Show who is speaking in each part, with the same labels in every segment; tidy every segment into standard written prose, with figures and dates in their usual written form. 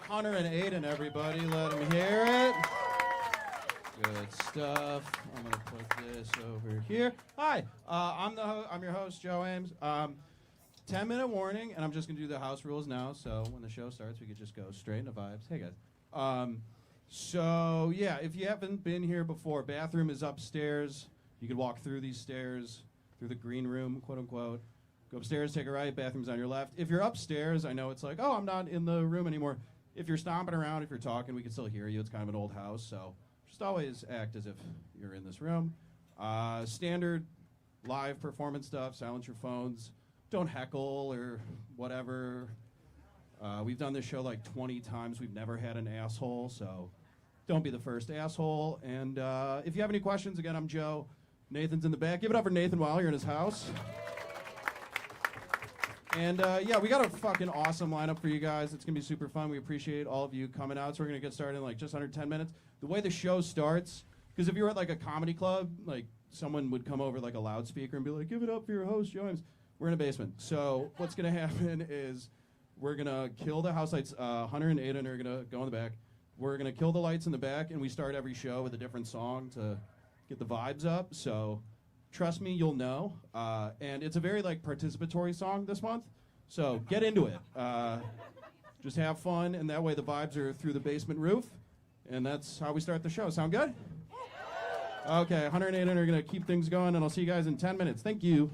Speaker 1: Hunter and Aidan, everybody. Let them hear it. Good stuff. I'm going to put this over here. Hi, I'm your host, Joe Eames. 10-minute warning, and I'm just going to do the house rules now, so when the show starts, we could just go straight into vibes. Hey, guys. So, yeah, if you haven't been here before, bathroom is upstairs. You could walk through these stairs, through the green room, quote-unquote. Go upstairs, take a right, bathroom's on your left. If you're upstairs, I know it's like, oh, I'm not in the room anymore. If you're stomping around, if you're talking, we can still hear you. It's kind of an old house, so just always act as if you're in this room. Standard live performance stuff, silence your phones. Don't heckle or whatever. We've done this show like 20 times. We've never had an asshole, so don't be the first asshole. And if you have any questions, again, I'm Joe. Nathan's in the back. Give it up for Nathan while you're in his house. And yeah, we got a fucking awesome lineup for you guys. It's going to be super fun. We appreciate all of you coming out. So we're going to get started in like just under 10 minutes. The way the show starts, because if you were at like a comedy club, like someone would come over like a loudspeaker and be like, give it up for your host, James. We're in a basement. So what's going to happen is we're going to kill the house lights. Hunter and Aidan are going to go in the back. We're going to kill the lights in the back, and we start every show with a different song to get the vibes up. So trust me, you'll know. And it's a very like participatory song this month. So get into it. Just have fun, and that way the vibes are through the basement roof. And that's how we start the show. Sound good? Okay, Hunter and Aidan are going to keep things going, and I'll see you guys in 10 minutes. Thank you.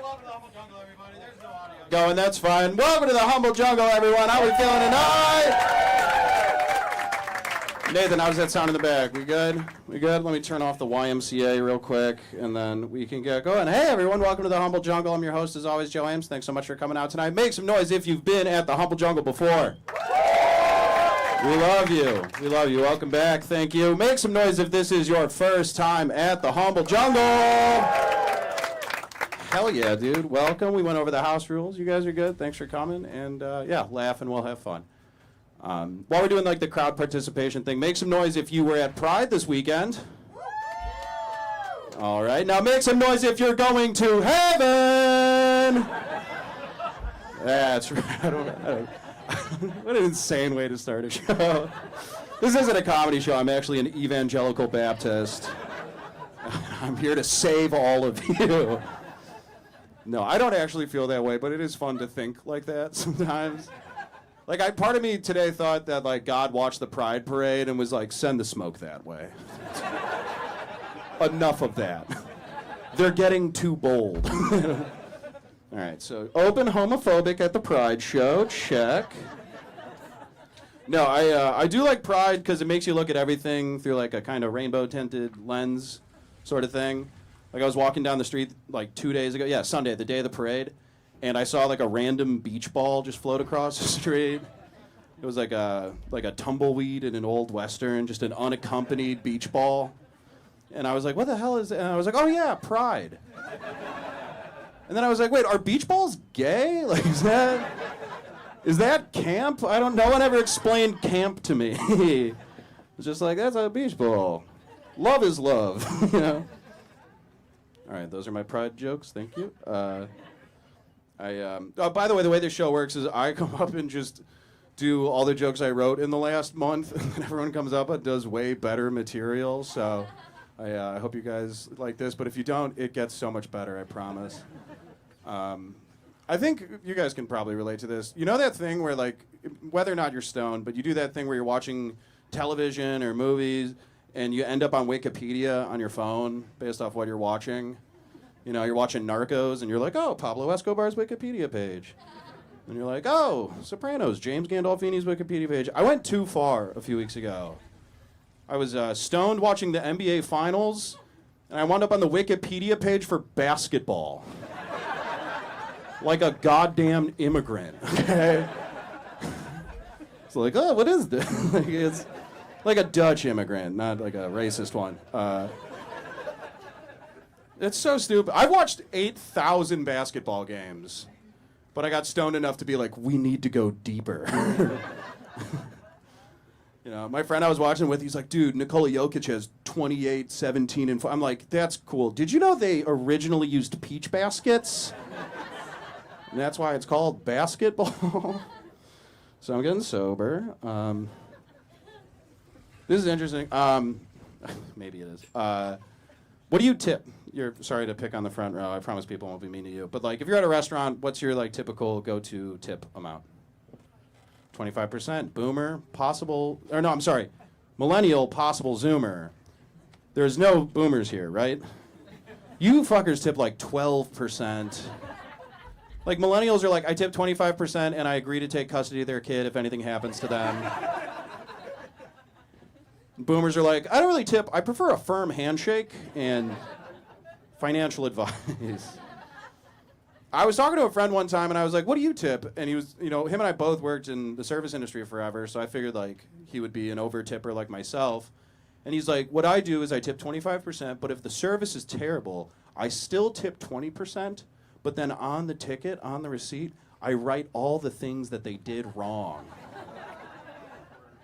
Speaker 1: welcome to the Humble Jungle, everybody. There's no audio going, that's fine. Welcome to the Humble Jungle, everyone. How are we feeling tonight? Nathan, how does that sound in the back? We good? We good? Let me turn off the YMCA real quick, and then we can get going. Hey, everyone, welcome to the Humble Jungle. I'm your host, as always, Joe Eames. Thanks so much for coming out tonight. Make some noise if you've been at the Humble Jungle before. We love you. We love you. Welcome back. Thank you. Make some noise if this is your first time at the Humble Jungle. Hell yeah, dude. Welcome. We went over the house rules. You guys are good. Thanks for coming. And yeah, laugh and we'll have fun. While we're doing like the crowd participation thing, make some noise if you were at Pride this weekend. All right. Now make some noise if you're going to heaven. That's right. I don't what an insane way to start a show. This isn't a comedy show. I'm actually an evangelical Baptist. I'm here to save all of you. No, I don't actually feel that way, but it is fun to think like that sometimes. Like, part of me today thought that, like, God watched the Pride Parade and was like, send the smoke that way. Enough of that. They're getting too bold. All right, so open homophobic at the Pride show, check. No, I do like Pride because it makes you look at everything through like a kind of rainbow-tinted lens sort of thing. Like I was walking down the street like 2 days ago, yeah, Sunday, the day of the parade, and I saw like a random beach ball just float across the street. It was like a tumbleweed in an old Western, just an unaccompanied beach ball. And I was like, what the hell is it? And I was like, oh yeah, Pride. And then I was like, wait, are beach balls gay? Like, is that camp? I don't. No one ever explained camp to me. It was just like, that's a beach ball. Love is love, you know? All right, those are my Pride jokes. Thank you. Oh, by the way this show works is I come up and just do all the jokes I wrote in the last month, and then everyone comes up and does way better material. So I hope you guys like this, but if you don't, it gets so much better, I promise. I think you guys can probably relate to this. You know that thing where, like, whether or not you're stoned, but you do that thing where you're watching television or movies, and you end up on Wikipedia on your phone based off what you're watching. You know, you're watching Narcos, and you're like, oh, Pablo Escobar's Wikipedia page. And you're like, oh, Sopranos, James Gandolfini's Wikipedia page. I went too far a few weeks ago. I was stoned watching the NBA Finals, and I wound up on the Wikipedia page for basketball. Like a goddamn immigrant, okay? It's like, oh, what is this? Like, it's like a Dutch immigrant, not like a racist one. It's so stupid. I've watched 8,000 basketball games, but I got stoned enough to be like, we need to go deeper. You know, my friend I was watching with, he's like, dude, Nikola Jokic has 28, 17, and 4. I'm like, that's cool. Did you know they originally used peach baskets? And that's why it's called basketball. So I'm getting sober. This is interesting. Maybe it is. What do you tip? You're sorry to pick on the front row. I promise people won't be mean to you. But like, if you're at a restaurant, what's your like typical go-to tip amount? 25%. Boomer, possible, or no, I'm sorry. Millennial, possible Zoomer. There's no boomers here, right? You fuckers tip like 12%. Like, millennials are like, I tip 25% and I agree to take custody of their kid if anything happens to them. Boomers are like, I don't really tip. I prefer a firm handshake and financial advice. I was talking to a friend one time and I was like, what do you tip? And he was, you know, him and I both worked in the service industry forever, so I figured like he would be an over tipper like myself. And he's like, what I do is I tip 25%, but if the service is terrible, I still tip 20%. But then on the ticket, on the receipt, I write all the things that they did wrong.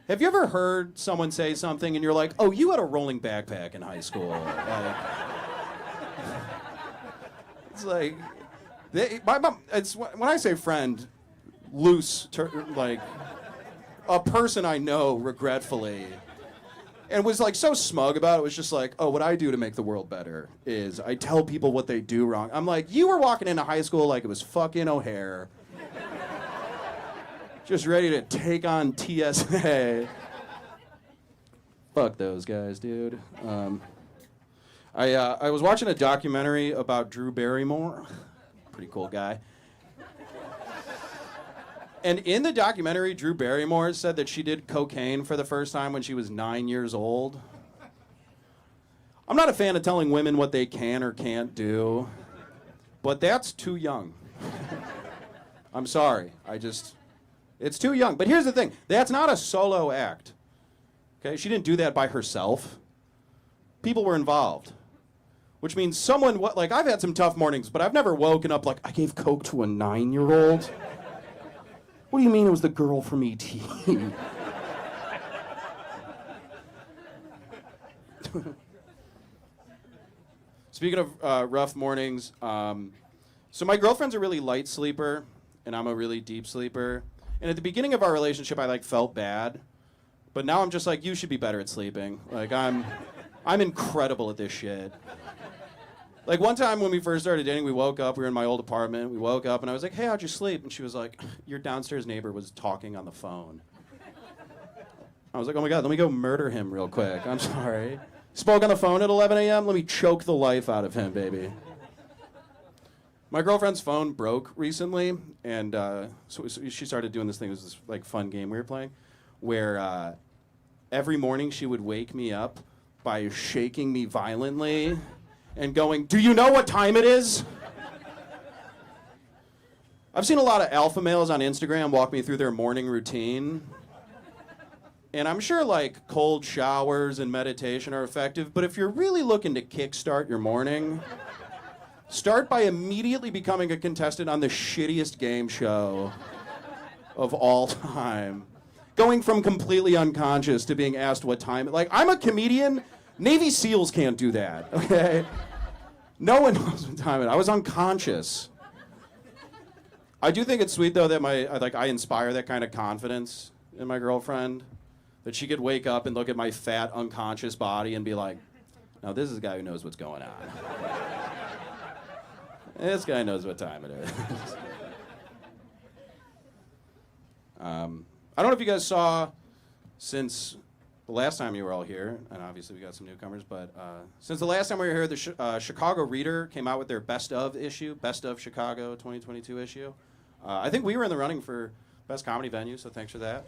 Speaker 1: Have you ever heard someone say something and you're like, oh, you had a rolling backpack in high school? Like, it's like, when I say friend, loose, like a person I know regretfully, and was like so smug about it, was just like, oh, what I do to make the world better is I tell people what they do wrong. I'm like, you were walking into high school like it was fucking O'Hare. Just ready to take on TSA. Fuck those guys, dude. I was watching a documentary about Drew Barrymore. Pretty cool guy. And in the documentary, Drew Barrymore said that she did cocaine for the first time when she was 9 years old. I'm not a fan of telling women what they can or can't do, but that's too young. I'm sorry. It's too young. But here's the thing. That's not a solo act. Okay? She didn't do that by herself. People were involved. Which means someone, like, I've had some tough mornings, but I've never woken up like, I gave coke to a 9-year-old. What do you mean it was the girl from E.T.? Speaking of rough mornings, so my girlfriend's a really light sleeper, and I'm a really deep sleeper. And at the beginning of our relationship, I felt bad, but now I'm just like, you should be better at sleeping. Like I'm incredible at this shit. Like one time when we first started dating, we woke up. We were in my old apartment. We woke up, and I was like, "Hey, how'd you sleep?" And she was like, "Your downstairs neighbor was talking on the phone." I was like, "Oh my God, let me go murder him real quick. I'm sorry." Spoke on the phone at 11 a.m. Let me choke the life out of him, baby. My girlfriend's phone broke recently, and so she started doing this thing. It was this fun game we were playing, where every morning she would wake me up by shaking me violently and going, "Do you know what time it is?" I've seen a lot of alpha males on Instagram walk me through their morning routine. And I'm sure cold showers and meditation are effective, but if you're really looking to kickstart your morning, start by immediately becoming a contestant on the shittiest game show of all time. Going from completely unconscious to being asked what time. I'm a comedian. Navy SEALs can't do that, okay? No one knows what time it is. I was unconscious. I do think it's sweet, though, that I inspire that kind of confidence in my girlfriend. That she could wake up and look at my fat, unconscious body and be like, now this is a guy who knows what's going on. This guy knows what time it is. I don't know if you guys saw, since the last time you were all here, and obviously we got some newcomers, but since the last time we were here, the Chicago Reader came out with their Best of issue, Best of Chicago 2022 issue. I think we were in the running for Best Comedy Venue, so thanks for that.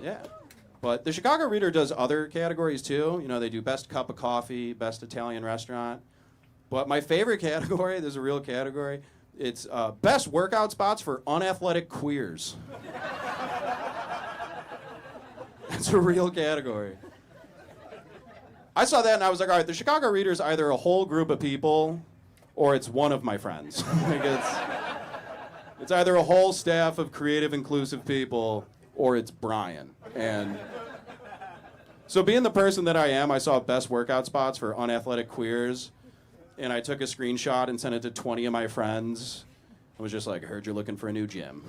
Speaker 1: Yeah. But the Chicago Reader does other categories too. You know, they do Best Cup of Coffee, Best Italian Restaurant. But my favorite category, there's a real category, it's Best Workout Spots for Unathletic Queers. It's a real category. I saw that and I was like, all right, the Chicago Reader is either a whole group of people or it's one of my friends. It's either a whole staff of creative, inclusive people or it's Brian. And so being the person that I am, I saw Best Workout Spots for Unathletic Queers, and I took a screenshot and sent it to 20 of my friends. I was just like, I heard you're looking for a new gym.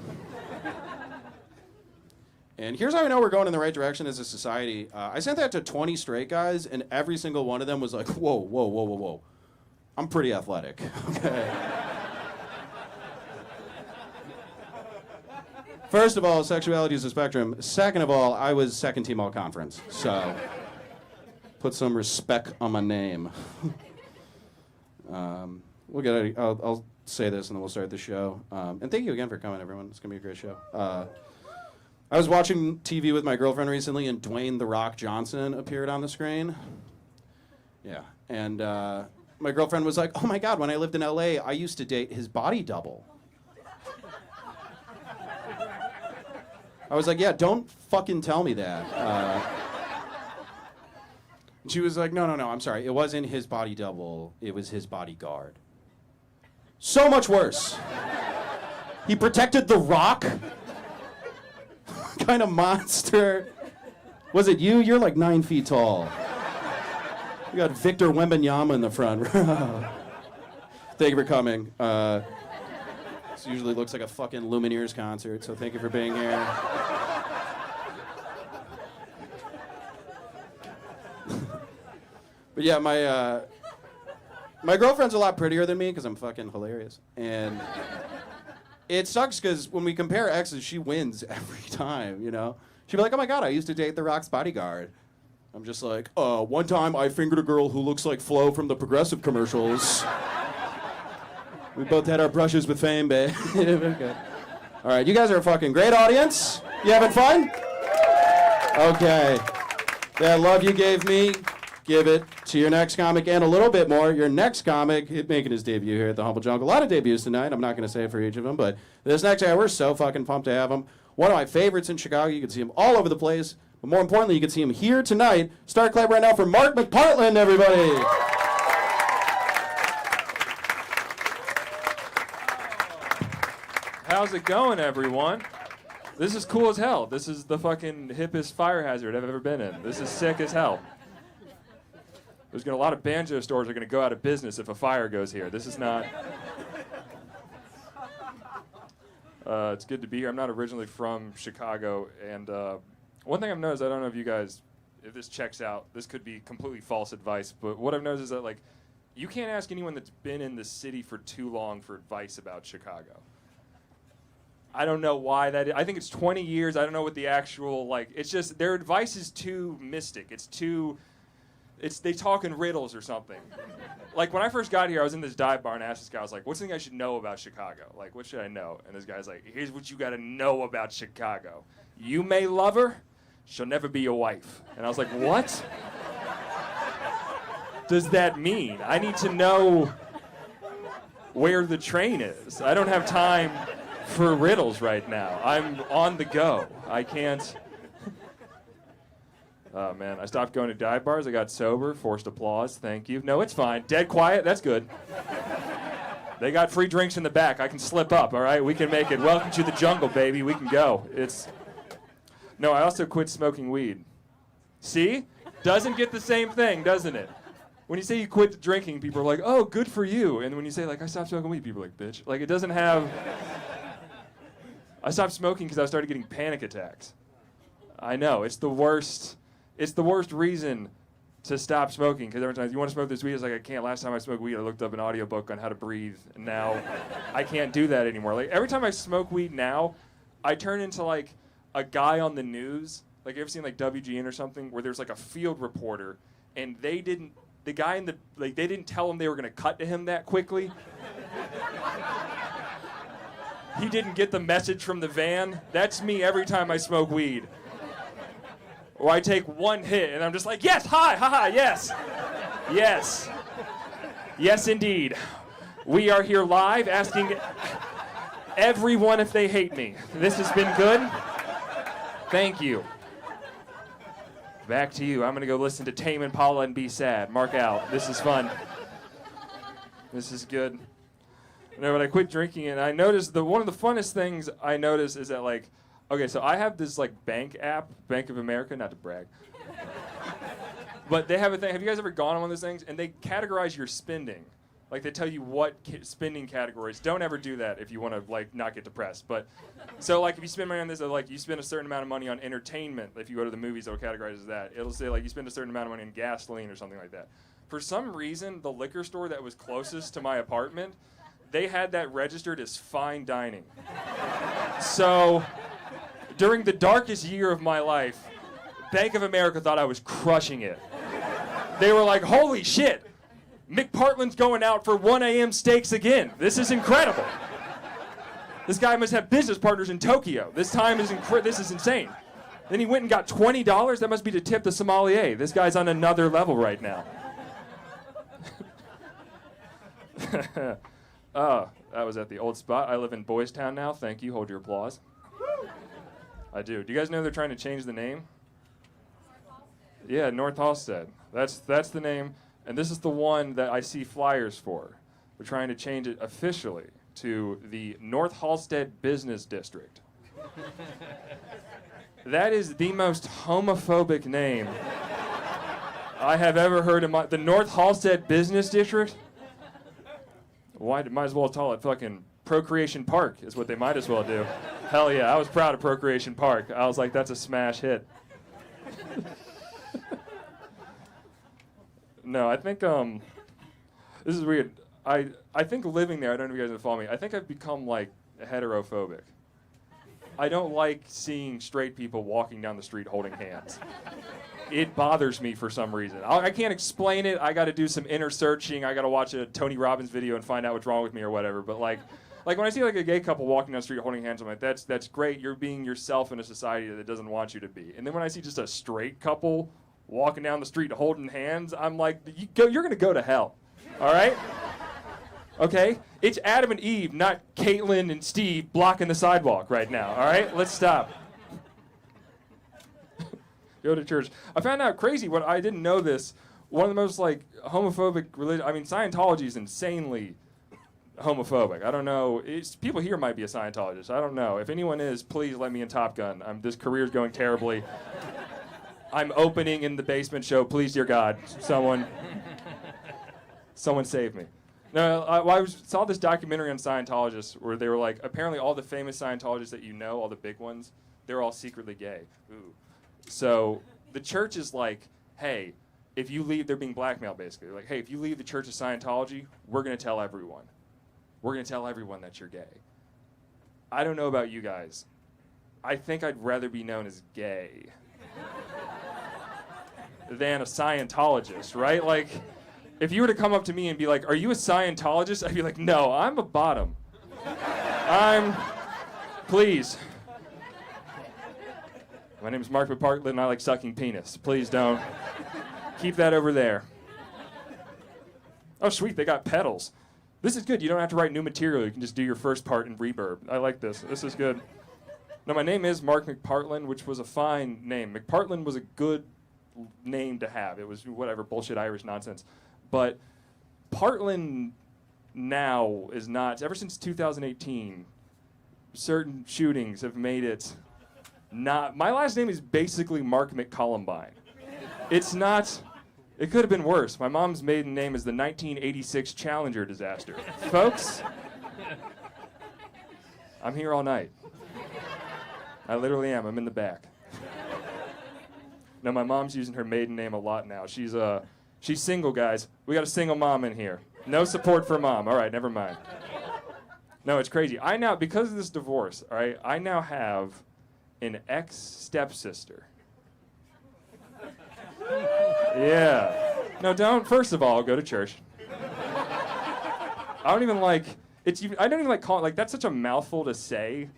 Speaker 1: And here's how I know we're going in the right direction as a society. I sent that to 20 straight guys, and every single one of them was like, whoa, whoa, whoa, whoa, whoa. I'm pretty athletic, okay? First of all, sexuality is a spectrum. Second of all, I was second team all conference. So put some respect on my name. We'll get. I'll say this and then we'll start the show. And thank you again for coming, everyone. It's gonna be a great show. I was watching TV with my girlfriend recently, and Dwayne "The Rock" Johnson appeared on the screen. Yeah, and my girlfriend was like, "Oh my God, when I lived in LA, I used to date his body double." I was like, yeah, don't fucking tell me that. She was like, no, I'm sorry. It wasn't his body double. It was his bodyguard. So much worse. He protected The Rock? What kind of monster? Was it you? You're like 9 feet tall. You got Victor Wembanyama in the front. Thank you for coming. This usually looks like a fucking Lumineers concert, so thank you for being here. But yeah, my girlfriend's a lot prettier than me because I'm fucking hilarious. And it sucks because when we compare exes, she wins every time, you know? She'd be like, oh my God, I used to date The Rock's bodyguard. I'm just like, one time I fingered a girl who looks like Flo from the Progressive commercials. We both had our brushes with fame, babe. Okay. All right, you guys are a fucking great audience. You having fun? Okay. That love you gave me, give it to your next comic and a little bit more. Your next comic making his debut here at the Humble Jungle. A lot of debuts tonight. I'm not going to say it for each of them, but this next guy, we're so fucking pumped to have him. One of my favorites in Chicago. You can see him all over the place. But more importantly, you can see him here tonight. Start clap right now for Mark McPartland, everybody.
Speaker 2: How's it going, everyone? This is cool as hell. This is the fucking hippest fire hazard I've ever been in. This is sick as hell. There's a lot of banjo stores are going to go out of business if a fire goes here. This is not... it's good to be here. I'm not originally from Chicago, and one thing I've noticed, I don't know if you guys, if this checks out, this could be completely false advice, but what I've noticed is that, like, you can't ask anyone that's been in the city for too long for advice about Chicago. I don't know why that is. I think it's 20 years. I don't know what the actual, like, it's just, their advice is too mystic. It's too, they talk in riddles or something. Like, when I first got here, I was in this dive bar and asked this guy, I was like, what's something I should know about Chicago? Like, what should I know? And this guy's like, here's what you got to know about Chicago. You may love her, she'll never be your wife. And I was like, what does that mean? I need to know where the train is. I don't have time for riddles right now. I'm on the go. I can't. Oh, man. I stopped going to dive bars. I got sober. Forced applause. Thank you. No, it's fine. Dead quiet. That's good. They got free drinks in the back. I can slip up, all right? We can make it. Welcome to the jungle, baby. We can go. No, I also quit smoking weed. See? Doesn't get the same thing, doesn't it? When you say you quit drinking, people are like, oh, good for you. And when you say, like, I stopped smoking weed, people are like, bitch. Like, it doesn't have... I stopped smoking because I started getting panic attacks. I know, it's the worst. It's the worst reason to stop smoking, because every time you want to smoke this weed, it's like, I can't. Last time I smoked weed, I looked up an audiobook on how to breathe, and now I can't do that anymore. Like, every time I smoke weed now, I turn into, like, a guy on the news. Like, you ever seen, like, WGN or something, where there's, like, a field reporter, and the guy in the, like, they didn't tell him they were going to cut to him that quickly. He didn't get the message from the van. That's me every time I smoke weed. Or I take one hit and I'm just like, yes, hi, haha, yes. Yes. Yes, indeed. We are here live asking everyone if they hate me. This has been good. Thank you. Back to you. I'm going to go listen to Tame Impala and be sad. Mark out. This is fun. This is good. No, but I quit drinking, and I noticed one of the funnest things I noticed is that, like, okay, so I have this, like, bank app, Bank of America, not to brag. But they have a thing. Have you guys ever gone on one of those things? And they categorize your spending. Like, they tell you what spending categories. Don't ever do that if you want to, like, not get depressed. But, so, like, if you spend money on this, like, you spend a certain amount of money on entertainment. If you go to the movies, it'll categorize as that. It'll say, like, you spend a certain amount of money on gasoline or something like that. For some reason, the liquor store that was closest to my apartment, they had that registered as fine dining. So, during the darkest year of my life, Bank of America thought I was crushing it. They were like, holy shit, McPartland's going out for 1 a.m. steaks again. This is incredible. This guy must have business partners in Tokyo. This is insane. Then he went and got $20. That must be to tip the sommelier. This guy's on another level right now. That was at the old spot. I live in Boys Town now. Thank you. Hold your applause. I do. Do you guys know they're trying to change the name? Yeah, North Halstead. That's the name, and this is the one that I see flyers for. We're trying to change it officially to the North Halstead Business District. That is the most homophobic name I have ever heard in the North Halstead Business District? Why might as well call it fucking Procreation Park is what they might as well do. Hell yeah, I was proud of Procreation Park. I was like, that's a smash hit. No, I think this is weird. I think living there, I don't know if you guys would follow me, I think I've become like heterophobic. I don't like seeing straight people walking down the street holding hands. it bothers me for some reason. I can't explain it. I got to do some inner searching. I got to watch a Tony Robbins video and find out what's wrong with me or whatever. But like when I see like a gay couple walking down the street holding hands, I'm like, that's great. You're being yourself in a society that doesn't want you to be. And then when I see just a straight couple walking down the street holding hands, I'm like, you're going to go to hell. All right? Okay? It's Adam and Eve, not Caitlin and Steve blocking the sidewalk right now. All right? Let's stop. Go to church. I found out crazy when I didn't know this. One of the most like homophobic religion. I mean, Scientology is insanely homophobic. I don't know. People here might be a Scientologist. I don't know. If anyone is, please let me in Top Gun. This career's going terribly. I'm opening in the basement show. Please, dear God, someone save me. No, I saw this documentary on Scientologists where they were like, apparently all the famous Scientologists that you know, all the big ones, they're all secretly gay. Ooh. So the church is like, hey, if you leave, they're being blackmailed basically. Like, hey, if you leave the Church of Scientology, we're going to tell everyone. We're going to tell everyone that you're gay. I don't know about you guys. I think I'd rather be known as gay than a Scientologist, right? Like, if you were to come up to me and be like, are you a Scientologist? I'd be like, no, I'm a bottom. Please. My name is Mark McPartland, and I like sucking penis. Please don't. Keep that over there. Oh, sweet, they got pedals. This is good. You don't have to write new material. You can just do your first part in reverb. I like this. This is good. Now, my name is Mark McPartland, which was a fine name. McPartland was a good name to have. It was whatever, bullshit Irish nonsense. But Partland now is not. Ever since 2018, certain shootings have made it not. My last name is basically Mark McColumbine. It's not. It could have been worse. My mom's maiden name is the 1986 Challenger disaster. Folks, I'm here all night. I literally am. I'm in the back. No, my mom's using her maiden name a lot now. She's single, guys. We got a single mom in here. No support for mom. All right, never mind. No, it's crazy. I now, because of this divorce, all right, I now have an ex-stepsister. Yeah. No, don't. First of all, go to church. I don't even like calling, like, that's such a mouthful to say.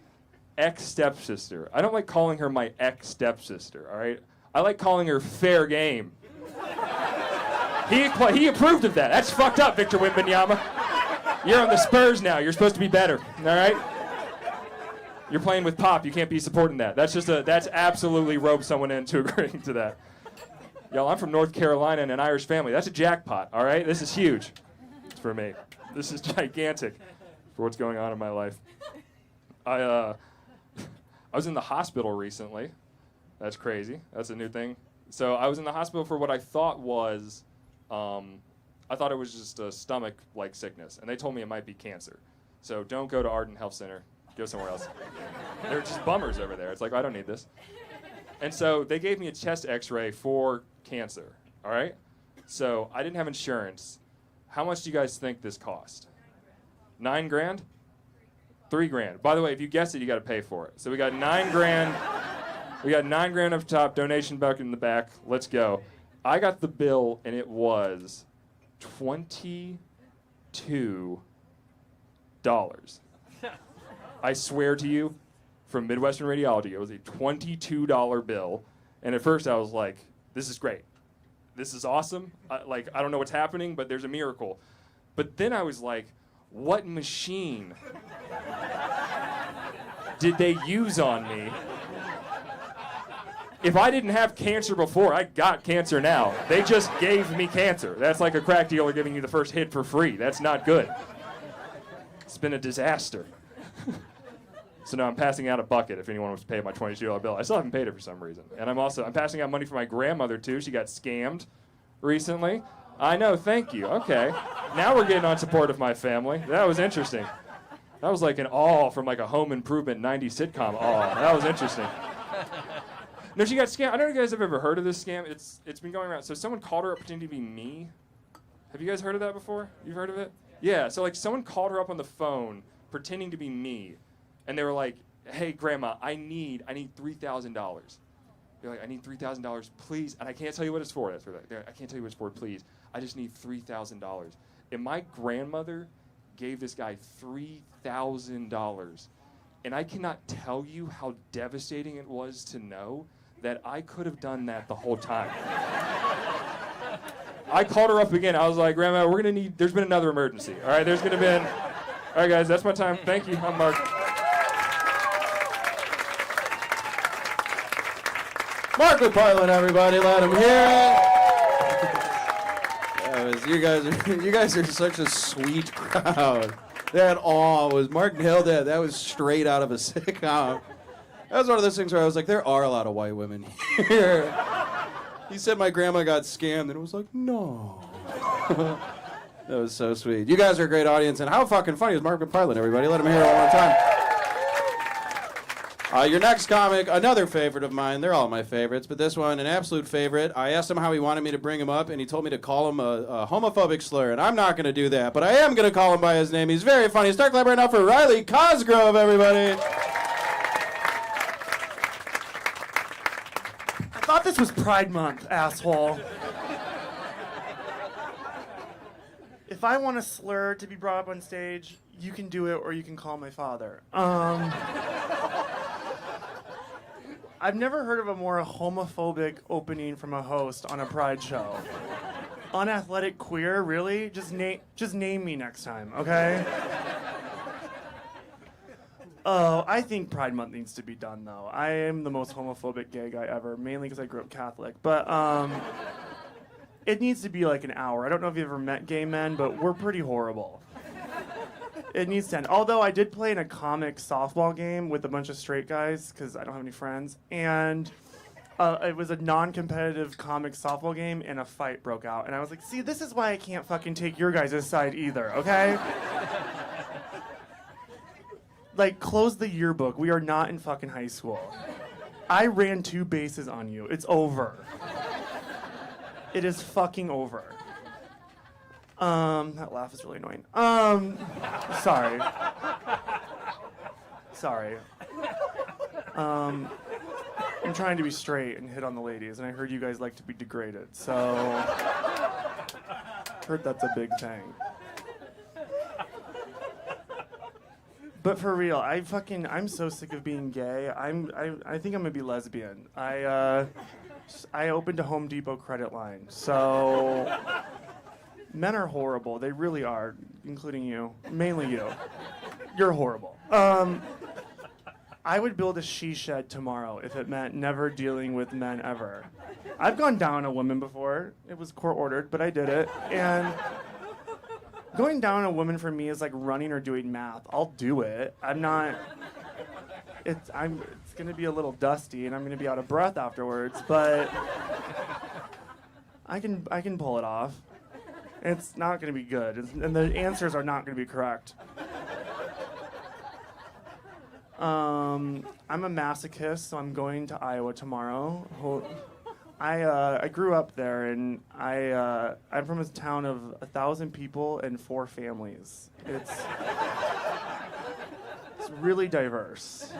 Speaker 2: Ex-stepsister. I don't like calling her my ex-stepsister, all right? I like calling her fair game. He approved of that. That's fucked up, Victor Wembanyama. You're on the Spurs now. You're supposed to be better, all right? You're playing with Pop. You can't be supporting that. That's absolutely roped someone into agreeing to that. Y'all, I'm from North Carolina and an Irish family. That's a jackpot, all right? This is huge for me. This is gigantic for what's going on in my life. I was in the hospital recently. That's crazy. That's a new thing. So I was in the hospital for what I thought was, I thought it was just a stomach-like sickness, and they told me it might be cancer. So don't go to Arden Health Center. Go somewhere else. They're just bummers over there. It's like, I don't need this. And so they gave me a chest x-ray for cancer, all right? So I didn't have insurance. How much do you guys think this cost? $9,000? $3,000. By the way, if you guess it, you got to pay for it. So we got $9,000. We got $9,000 up top, donation bucket in the back. Let's go. I got the bill, and it was $22. I swear to you, from Midwestern Radiology, it was a $22 bill. And at first I was like, this is great. This is awesome. I don't know what's happening, but there's a miracle. But then I was like, what machine did they use on me? If I didn't have cancer before, I got cancer now. They just gave me cancer. That's like a crack dealer giving you the first hit for free. That's not good. It's been a disaster. So now I'm passing out a bucket if anyone wants to pay my $22 bill. I still haven't paid it for some reason. And I'm passing out money for my grandmother too. She got scammed recently. I know, thank you. Okay. Now we're getting on support of my family. That was interesting. That was like an awe from like a Home Improvement 90s sitcom awe. That was interesting. No, she got scammed. I don't know if you guys have ever heard of this scam. It's been going around. So someone called her up pretending to be me. Have you guys heard of that before? You've heard of it? Yeah, so like someone called her up on the phone pretending to be me. And they were like, hey, Grandma, I need $3,000. They're like, I need $3,000, please. And I can't tell you what it's for. That's what I can't tell you what it's for, please. I just need $3,000. And my grandmother gave this guy $3,000. And I cannot tell you how devastating it was to know that I could have done that the whole time. I called her up again. I was like, Grandma, there's been another emergency. All right, all right, guys, that's my time. Thank you. I'm Mark.
Speaker 1: Mark McPartland, everybody, let him hear it. You guys are such a sweet crowd. That was Mark nailed that. That was straight out of a sitcom. That was one of those things where I was like, there are a lot of white women here. He said my grandma got scammed, and it was like, no. That was so sweet. You guys are a great audience, and how fucking funny is Mark McPartland, everybody? Let him hear it one more time. Your next comic, another favorite of mine. They're all my favorites, but this one, an absolute favorite. I asked him how he wanted me to bring him up, and he told me to call him a homophobic slur, and I'm not going to do that, but I am going to call him by his name. He's very funny. Start clapping right now for Riley Cosgrove, everybody.
Speaker 3: I thought this was Pride Month, asshole. If I want a slur to be brought up on stage, you can do it, or you can call my father. I've never heard of a more homophobic opening from a host on a Pride show. Unathletic queer, really? Just name me next time, okay? Oh, I think Pride Month needs to be done, though. I am the most homophobic gay guy ever, mainly because I grew up Catholic. But it needs to be like an hour. I don't know if you've ever met gay men, but we're pretty horrible. It needs to end. Although I did play in a comic softball game with a bunch of straight guys, because I don't have any friends. And it was a non-competitive comic softball game, and a fight broke out. And I was like, see, this is why I can't fucking take your guys' side either, okay? Like, close the yearbook. We are not in fucking high school. I ran 2 bases on you. It's over. It is fucking over. That laugh is really annoying. Sorry. I'm trying to be straight and hit on the ladies, and I heard you guys like to be degraded, so heard that's a big thing. But for real, I'm so sick of being gay. I think I'm gonna be lesbian. I opened a Home Depot credit line, so men are horrible. They really are, including you, mainly you. You're horrible. I would build a she shed tomorrow if it meant never dealing with men ever. I've gone down on a woman before. It was court ordered, but I did it. And going down on a woman for me is like running or doing math. I'll do it. It's gonna be a little dusty and I'm gonna be out of breath afterwards, but I can pull it off. It's not gonna be good, and the answers are not gonna be correct. I'm a masochist, so I'm going to Iowa tomorrow. I grew up there, and I'm from a town of 1,000 people and 4 families. It's really diverse.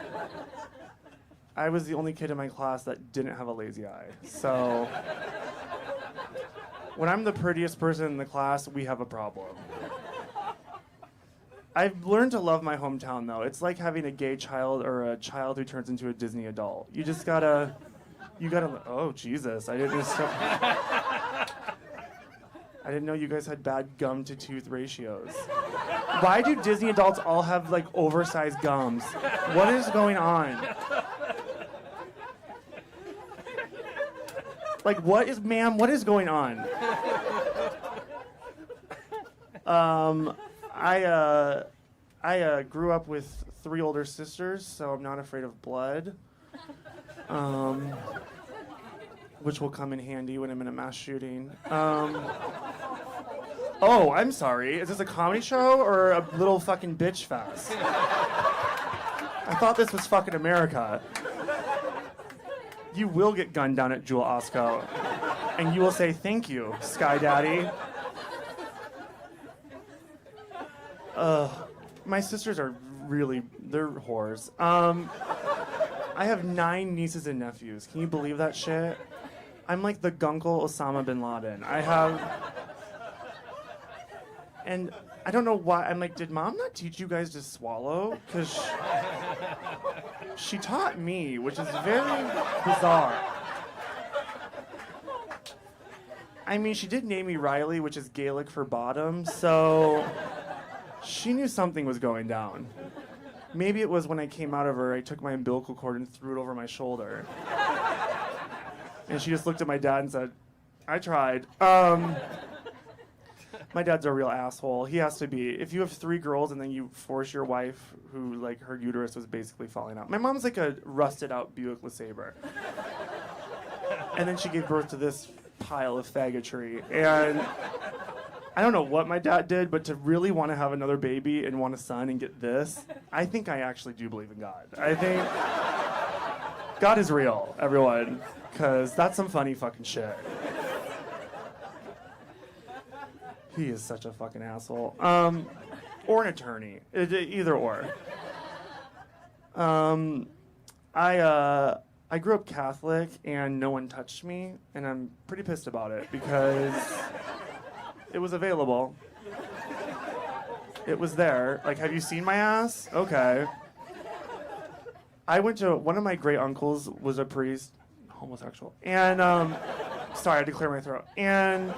Speaker 3: I was the only kid in my class that didn't have a lazy eye. So when I'm the prettiest person in the class, we have a problem. I've learned to love my hometown, though. It's like having a gay child or a child who turns into a Disney adult. You gotta, oh, Jesus, I didn't know you guys had bad gum to tooth ratios. Why do Disney adults all have, like, oversized gums? What is going on? Like, what is going on? I grew up with 3 older sisters, so I'm not afraid of blood. Which will come in handy when I'm in a mass shooting. Oh, I'm sorry. Is this a comedy show or a little fucking bitch fest? I thought this was fucking America. You will get gunned down at Jewel Osco, and you will say, thank you, Sky Daddy. My sisters are they're whores. I have 9 nieces and nephews. Can you believe that shit? I'm like the Gunkel Osama bin Laden. And I don't know why. I'm like, did mom not teach you guys to swallow? Because she taught me, which is very bizarre. I mean, she did name me Riley, which is Gaelic for bottom, so she knew something was going down. Maybe it was when I came out of her, I took my umbilical cord and threw it over my shoulder. And she just looked at my dad and said, I tried. My dad's a real asshole. He has to be. If you have 3 girls and then you force your wife, who, like, her uterus was basically falling out. My mom's like a rusted out Buick LeSabre. And then she gave birth to this pile of faggotry. And I don't know what my dad did, but to really want to have another baby and want a son and get this, I think I actually do believe in God. I think God is real, everyone, because that's some funny fucking shit. He is such a fucking asshole. Or an attorney, either or. I grew up Catholic and no one touched me, and I'm pretty pissed about it because it was available. It was there. Like, have you seen my ass? Okay. I went to, one of my great uncles was a priest, homosexual, and, sorry, I had to clear my throat. And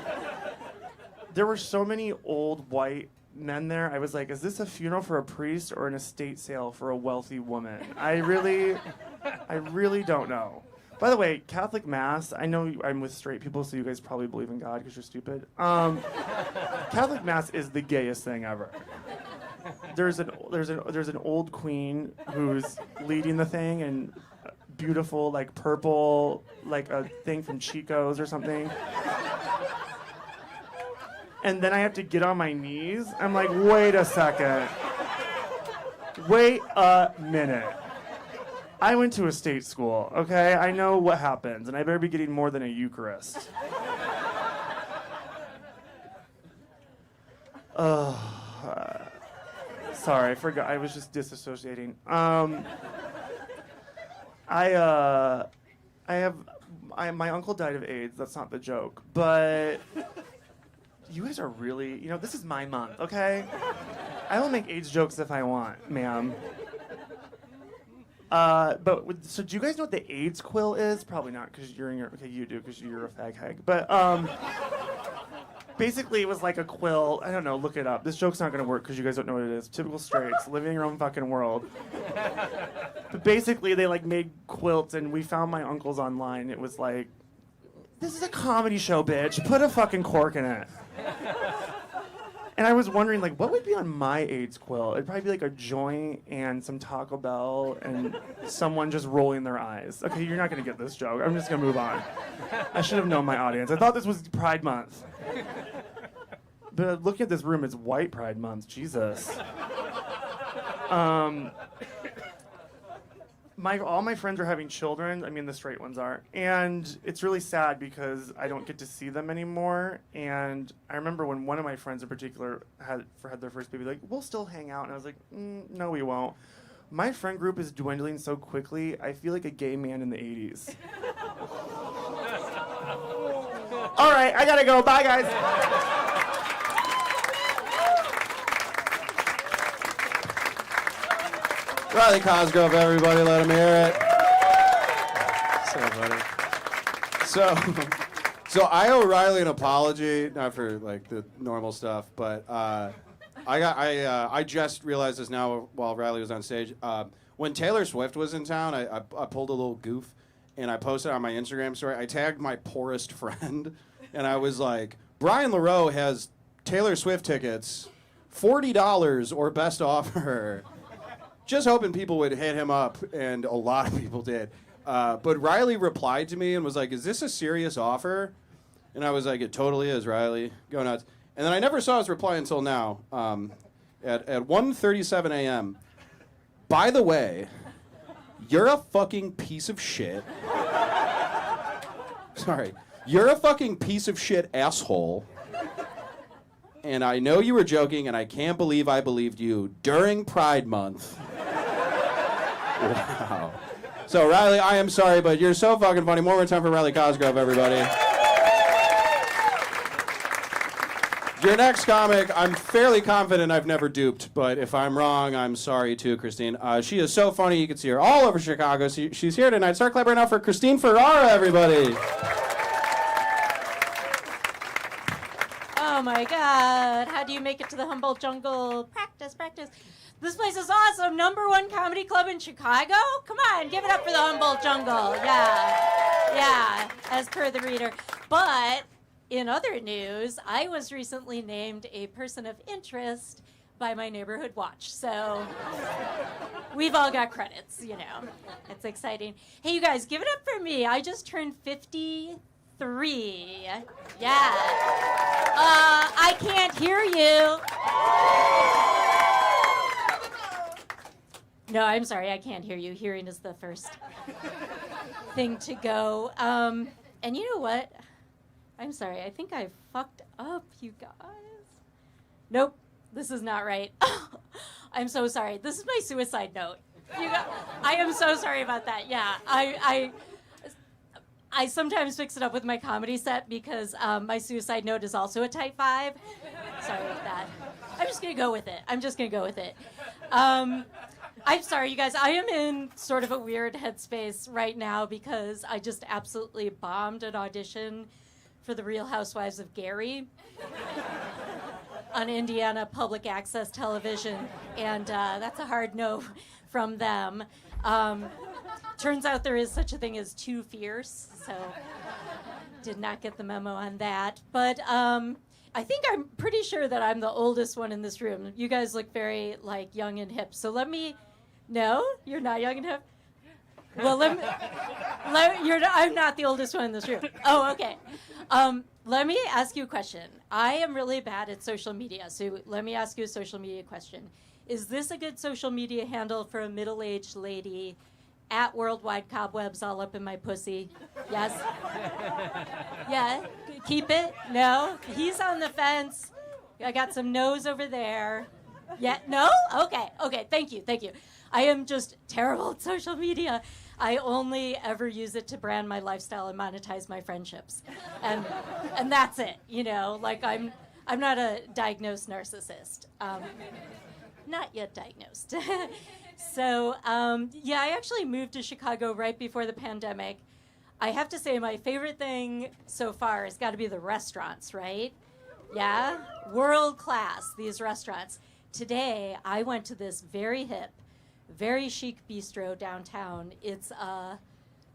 Speaker 3: there were so many old white men there. I was like, is this a funeral for a priest or an estate sale for a wealthy woman? I really don't know. By the way, Catholic Mass, I know I'm with straight people, so you guys probably believe in God because you're stupid. Catholic Mass is the gayest thing ever. There's an old queen who's leading the thing, and beautiful, like purple, like a thing from Chico's or something. And then I have to get on my knees. I'm like, wait a second. Wait a minute. I went to a state school, okay? I know what happens, and I better be getting more than a Eucharist. Sorry, I forgot. I was just disassociating. My uncle died of AIDS. That's not the joke. But you guys are really, this is my month, okay? I will make AIDS jokes if I want, ma'am. So do you guys know what the AIDS quill is? Probably not, because you're in your, okay, you do, because you're a fag hag. But, basically it was like a quill. I don't know, look it up. This joke's not gonna work because you guys don't know what it is. Typical straights, living in your own fucking world. But basically they like made quilts, and we found my uncle's online. It was like, this is a comedy show, bitch. Put a fucking cork in it. And I was wondering, like, what would be on my AIDS quill? It'd probably be like a joint and some Taco Bell and someone just rolling their eyes. Okay, you're not gonna get this joke. I'm just gonna move on. I should have known my audience. I thought this was Pride Month. But looking at this room, it's White Pride Month. Jesus. All my friends are having children. I mean, the straight ones are. And it's really sad because I don't get to see them anymore. And I remember when one of my friends in particular had their first baby, like, we'll still hang out. And I was like, no, we won't. My friend group is dwindling so quickly, I feel like a gay man in the 80s. All right, I gotta go. Bye, guys.
Speaker 1: Riley Cosgrove, everybody, let him hear it. So I owe Riley an apology, not for like the normal stuff, but I just realized this now while Riley was on stage. When Taylor Swift was in town, I pulled a little goof, and I posted on my Instagram story. I tagged my poorest friend, and I was like, Brian LaRoe has Taylor Swift tickets, $40 or best offer. Just hoping people would hit him up, and a lot of people did. But Riley replied to me and was like, is this a serious offer? And I was like, it totally is, Riley. Go nuts. And then I never saw his reply until now, at 1:37 a.m. By the way, you're a fucking piece of shit. Sorry. You're a fucking piece of shit asshole. And I know you were joking, and I can't believe I believed you during Pride Month. Wow. So Riley, I am sorry, but you're so fucking funny. One more time for Riley Cosgrove, everybody. Your next comic, I'm fairly confident I've never duped, but if I'm wrong, I'm sorry too, Christine. She is so funny, you can see her all over Chicago. She's here tonight. Start clapping now for Christine Ferrera, everybody.
Speaker 4: Oh my God, how do you make it to the Humboldt Jungle? Practice, practice. This place is awesome. #1 comedy club in Chicago? Come on, give it up for the Humboldt Jungle. Yeah, as per the reader. But in other news, I was recently named a person of interest by my neighborhood watch. So we've all got credits, you know. It's exciting. Hey, you guys, give it up for me. I just turned 53. Yeah. I can't hear you. No, I'm sorry, I can't hear you. Hearing is the first thing to go. And you know what? I'm sorry, I think I fucked up, you guys. Nope, this is not right. I'm so sorry. This is my suicide note. I am so sorry about that. Yeah, I sometimes fix it up with my comedy set because my suicide note is also a type 5. Sorry about that. I'm just going to go with it. I'm sorry, you guys. I am in sort of a weird headspace right now because I just absolutely bombed an audition for The Real Housewives of Gary on Indiana public access television. And that's a hard no from them. Turns out there is such a thing as too fierce, so did not get the memo on that. But I think I'm pretty sure that I'm the oldest one in this room. You guys look very like young and hip. So let me. No, you're not young and hip. Well, I'm not the oldest one in this room. Oh, okay. Let me ask you a question. I am really bad at social media, so let me ask you a social media question. Is this a good social media handle for a middle-aged lady at Worldwide Cobwebs all up in my pussy? Yes? Yeah? Keep it? No? He's on the fence. I got some no's over there. Yeah? No? Okay. Thank you. I am just terrible at social media. I only ever use it to brand my lifestyle and monetize my friendships. And that's it, you know? Like, I'm not a diagnosed narcissist. Not yet diagnosed. So, yeah, I actually moved to Chicago right before the pandemic. I have to say my favorite thing so far has got to be the restaurants, right? Yeah? World class, these restaurants. Today, I went to this very hip, very chic bistro downtown. It's a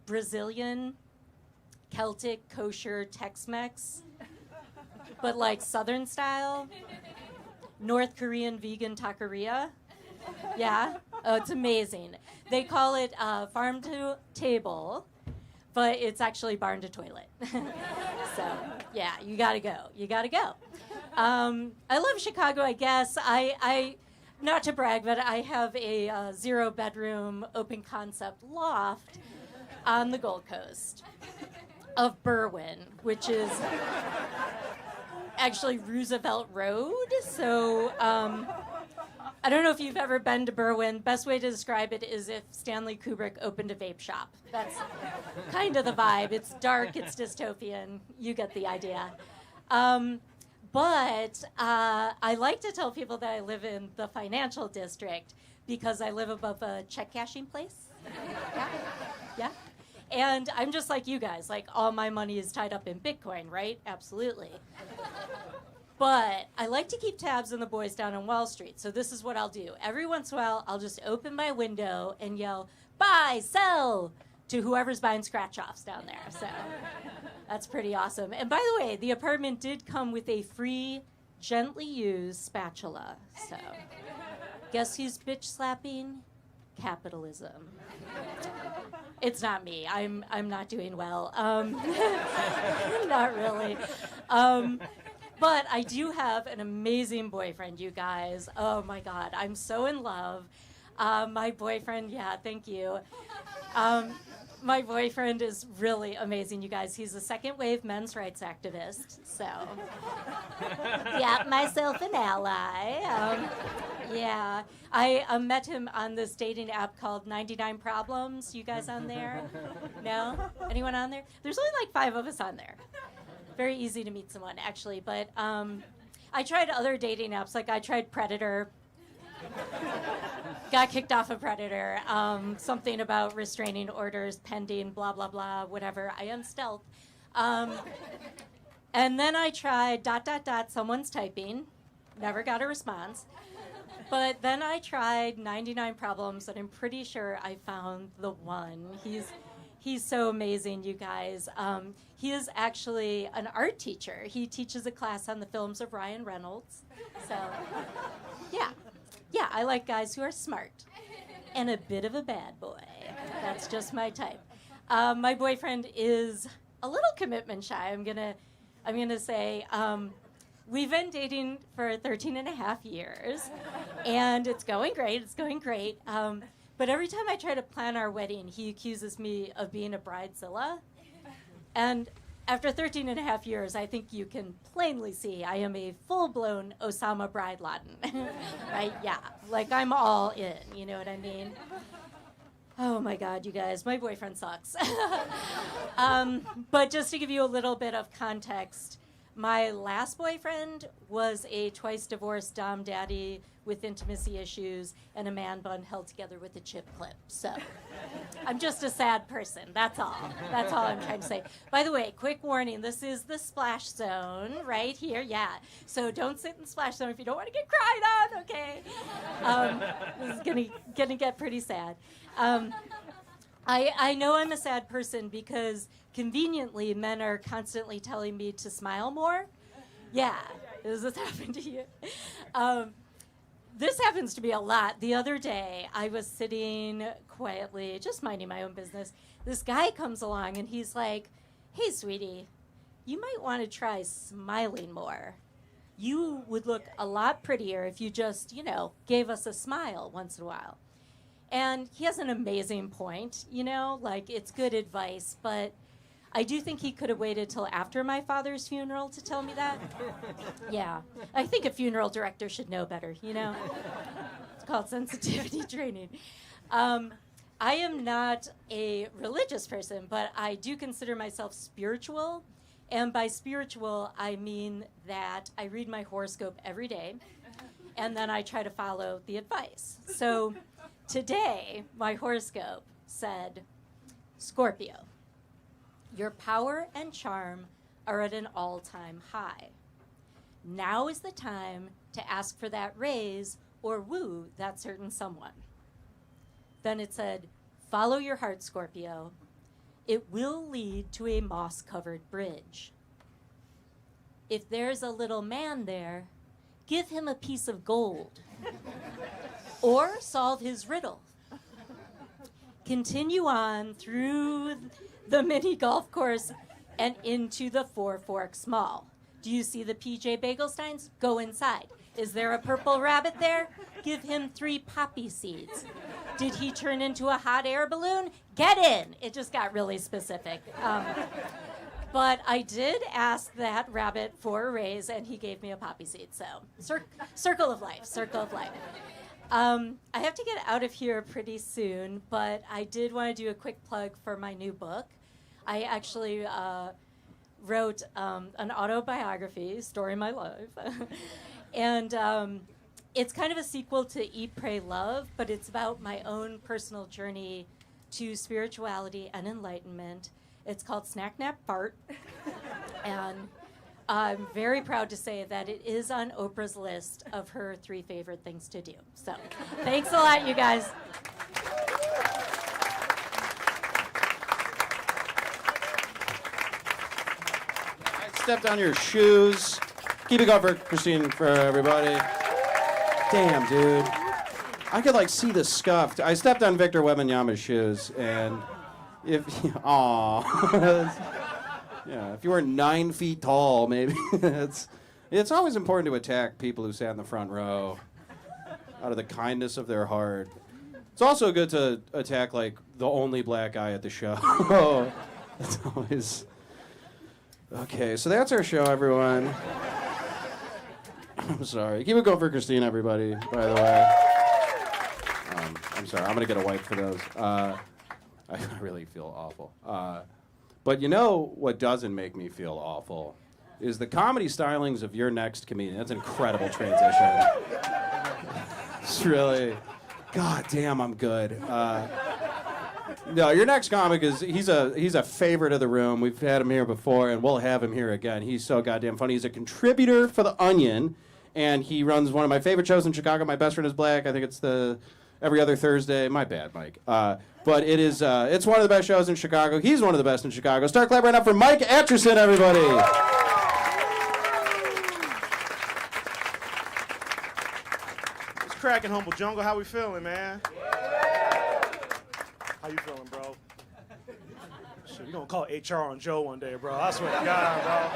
Speaker 4: Brazilian, Celtic, kosher Tex-Mex, but like Southern style. North Korean vegan taqueria. Yeah, it's amazing. They call it farm to table, but it's actually barn to toilet. So, yeah, you gotta go. I love Chicago, I guess. I not to brag, but I have a 0-bedroom open concept loft on the Gold Coast of Berwyn, which is actually Roosevelt Road. So I don't know if you've ever been to Berwyn. Best way to describe it is if Stanley Kubrick opened a vape shop. That's kind of the vibe. It's dark, it's dystopian. You get the idea. But I like to tell people that I live in the financial district because I live above a check cashing place. Yeah. And I'm just like you guys. Like, all my money is tied up in Bitcoin, right? Absolutely. But I like to keep tabs on the boys down on Wall Street. So this is what I'll do. Every once in a while, I'll just open my window and yell, buy, sell, to whoever's buying scratch-offs down there. So that's pretty awesome. And by the way, the apartment did come with a free, gently used spatula. So guess who's bitch slapping? Capitalism. It's not me. I'm not doing well. Not really. But I do have an amazing boyfriend, you guys. Oh my God, I'm so in love. My boyfriend, yeah, thank you. my boyfriend is really amazing, you guys. He's a second wave men's rights activist. So, yeah, myself an ally. Yeah, I met him on this dating app called 99 Problems. You guys on there? No? Anyone on there? There's only like 5 of us on there. Very easy to meet someone, actually. But I tried other dating apps. Like I tried Predator. Got kicked off of Predator. Something about restraining orders pending, blah, blah, blah, whatever. I am stealth. And then I tried ... someone's typing. Never got a response. But then I tried 99 Problems, and I'm pretty sure I found the one. He's so amazing, you guys. He is actually an art teacher. He teaches a class on the films of Ryan Reynolds. So, yeah. Yeah, I like guys who are smart and a bit of a bad boy. That's just my type. My boyfriend is a little commitment shy. I'm gonna say we've been dating for 13 and a half years, and it's going great. It's going great. But every time I try to plan our wedding, he accuses me of being a bridezilla. And after 13 and a half years, I think you can plainly see I am a full-blown Osama Bride Laden. Right? Yeah. Like, I'm all in. You know what I mean? Oh, my God, you guys. My boyfriend sucks. But just to give you a little bit of context, my last boyfriend was a twice-divorced dom daddy with intimacy issues and a man bun held together with a chip clip. So I'm just a sad person. That's all. That's all I'm trying to say. By the way, quick warning, this is the splash zone right here. Yeah. So don't sit in the splash zone if you don't want to get cried on, okay? This is gonna get pretty sad. I know I'm a sad person because conveniently men are constantly telling me to smile more. Yeah. Does this happen to you? This happens to me a lot. The other day, I was sitting quietly, just minding my own business. This guy comes along, and he's like, hey, sweetie, you might want to try smiling more. You would look a lot prettier if you just, gave us a smile once in a while. And he has an amazing point, like it's good advice, but I do think he could have waited till after my father's funeral to tell me that. Yeah. I think a funeral director should know better, It's called sensitivity training. I am not a religious person, but I do consider myself spiritual. And by spiritual, I mean that I read my horoscope every day, and then I try to follow the advice. So today, my horoscope said, Scorpio. Your power and charm are at an all-time high. Now is the time to ask for that raise or woo that certain someone. Then it said, follow your heart, Scorpio. It will lead to a moss-covered bridge. If there's a little man there, give him a piece of gold or solve his riddle. Continue on through the mini golf course and into the Four Forks Mall. Do you see the PJ Bagelsteins? Go inside. Is there a purple rabbit there? Give him 3 poppy seeds. Did he turn into a hot air balloon? Get in. It just got really specific. But I did ask that rabbit for a raise, and he gave me a poppy seed. So circle of life, circle of life. I have to get out of here pretty soon, but I did want to do a quick plug for my new book. I actually wrote an autobiography, Story of My Life. And it's kind of a sequel to Eat, Pray, Love, but it's about my own personal journey to spirituality and enlightenment. It's called Snack, Nap, Fart. And I'm very proud to say that it is on Oprah's list of her 3 favorite things to do. So thanks a lot, you guys.
Speaker 1: Stepped on your shoes. Keep it going for Christine, for everybody. Damn, dude. I could see the scuff. I stepped on Victor Wembanyama's shoes, and if if you were 9 feet tall, maybe it's always important to attack people who sat in the front row out of the kindness of their heart. It's also good to attack like the only black guy at the show. That's always okay. So that's our show, everyone. I'm sorry. Keep it going for Christine, everybody. By the way, I'm sorry. I'm gonna get a wipe for those. I really feel awful. But you know what doesn't make me feel awful is the comedy stylings of your next comedian. That's an incredible transition. It's really, god damn, I'm good. No, your next comic he's a favorite of the room. We've had him here before, and we'll have him here again. He's so goddamn funny. He's a contributor for The Onion, and he runs one of my favorite shows in Chicago. My Best Friend is Black. I think it's every other Thursday. My bad, Mike. But it's one of the best shows in Chicago. He's one of the best in Chicago. Start clapping right now for Mike Atcherson, everybody.
Speaker 5: What's cracking, Humble Jungle? How we feeling, man? How you feeling, bro? Shit, we gonna call HR on Joe one day, bro. I swear to God, bro.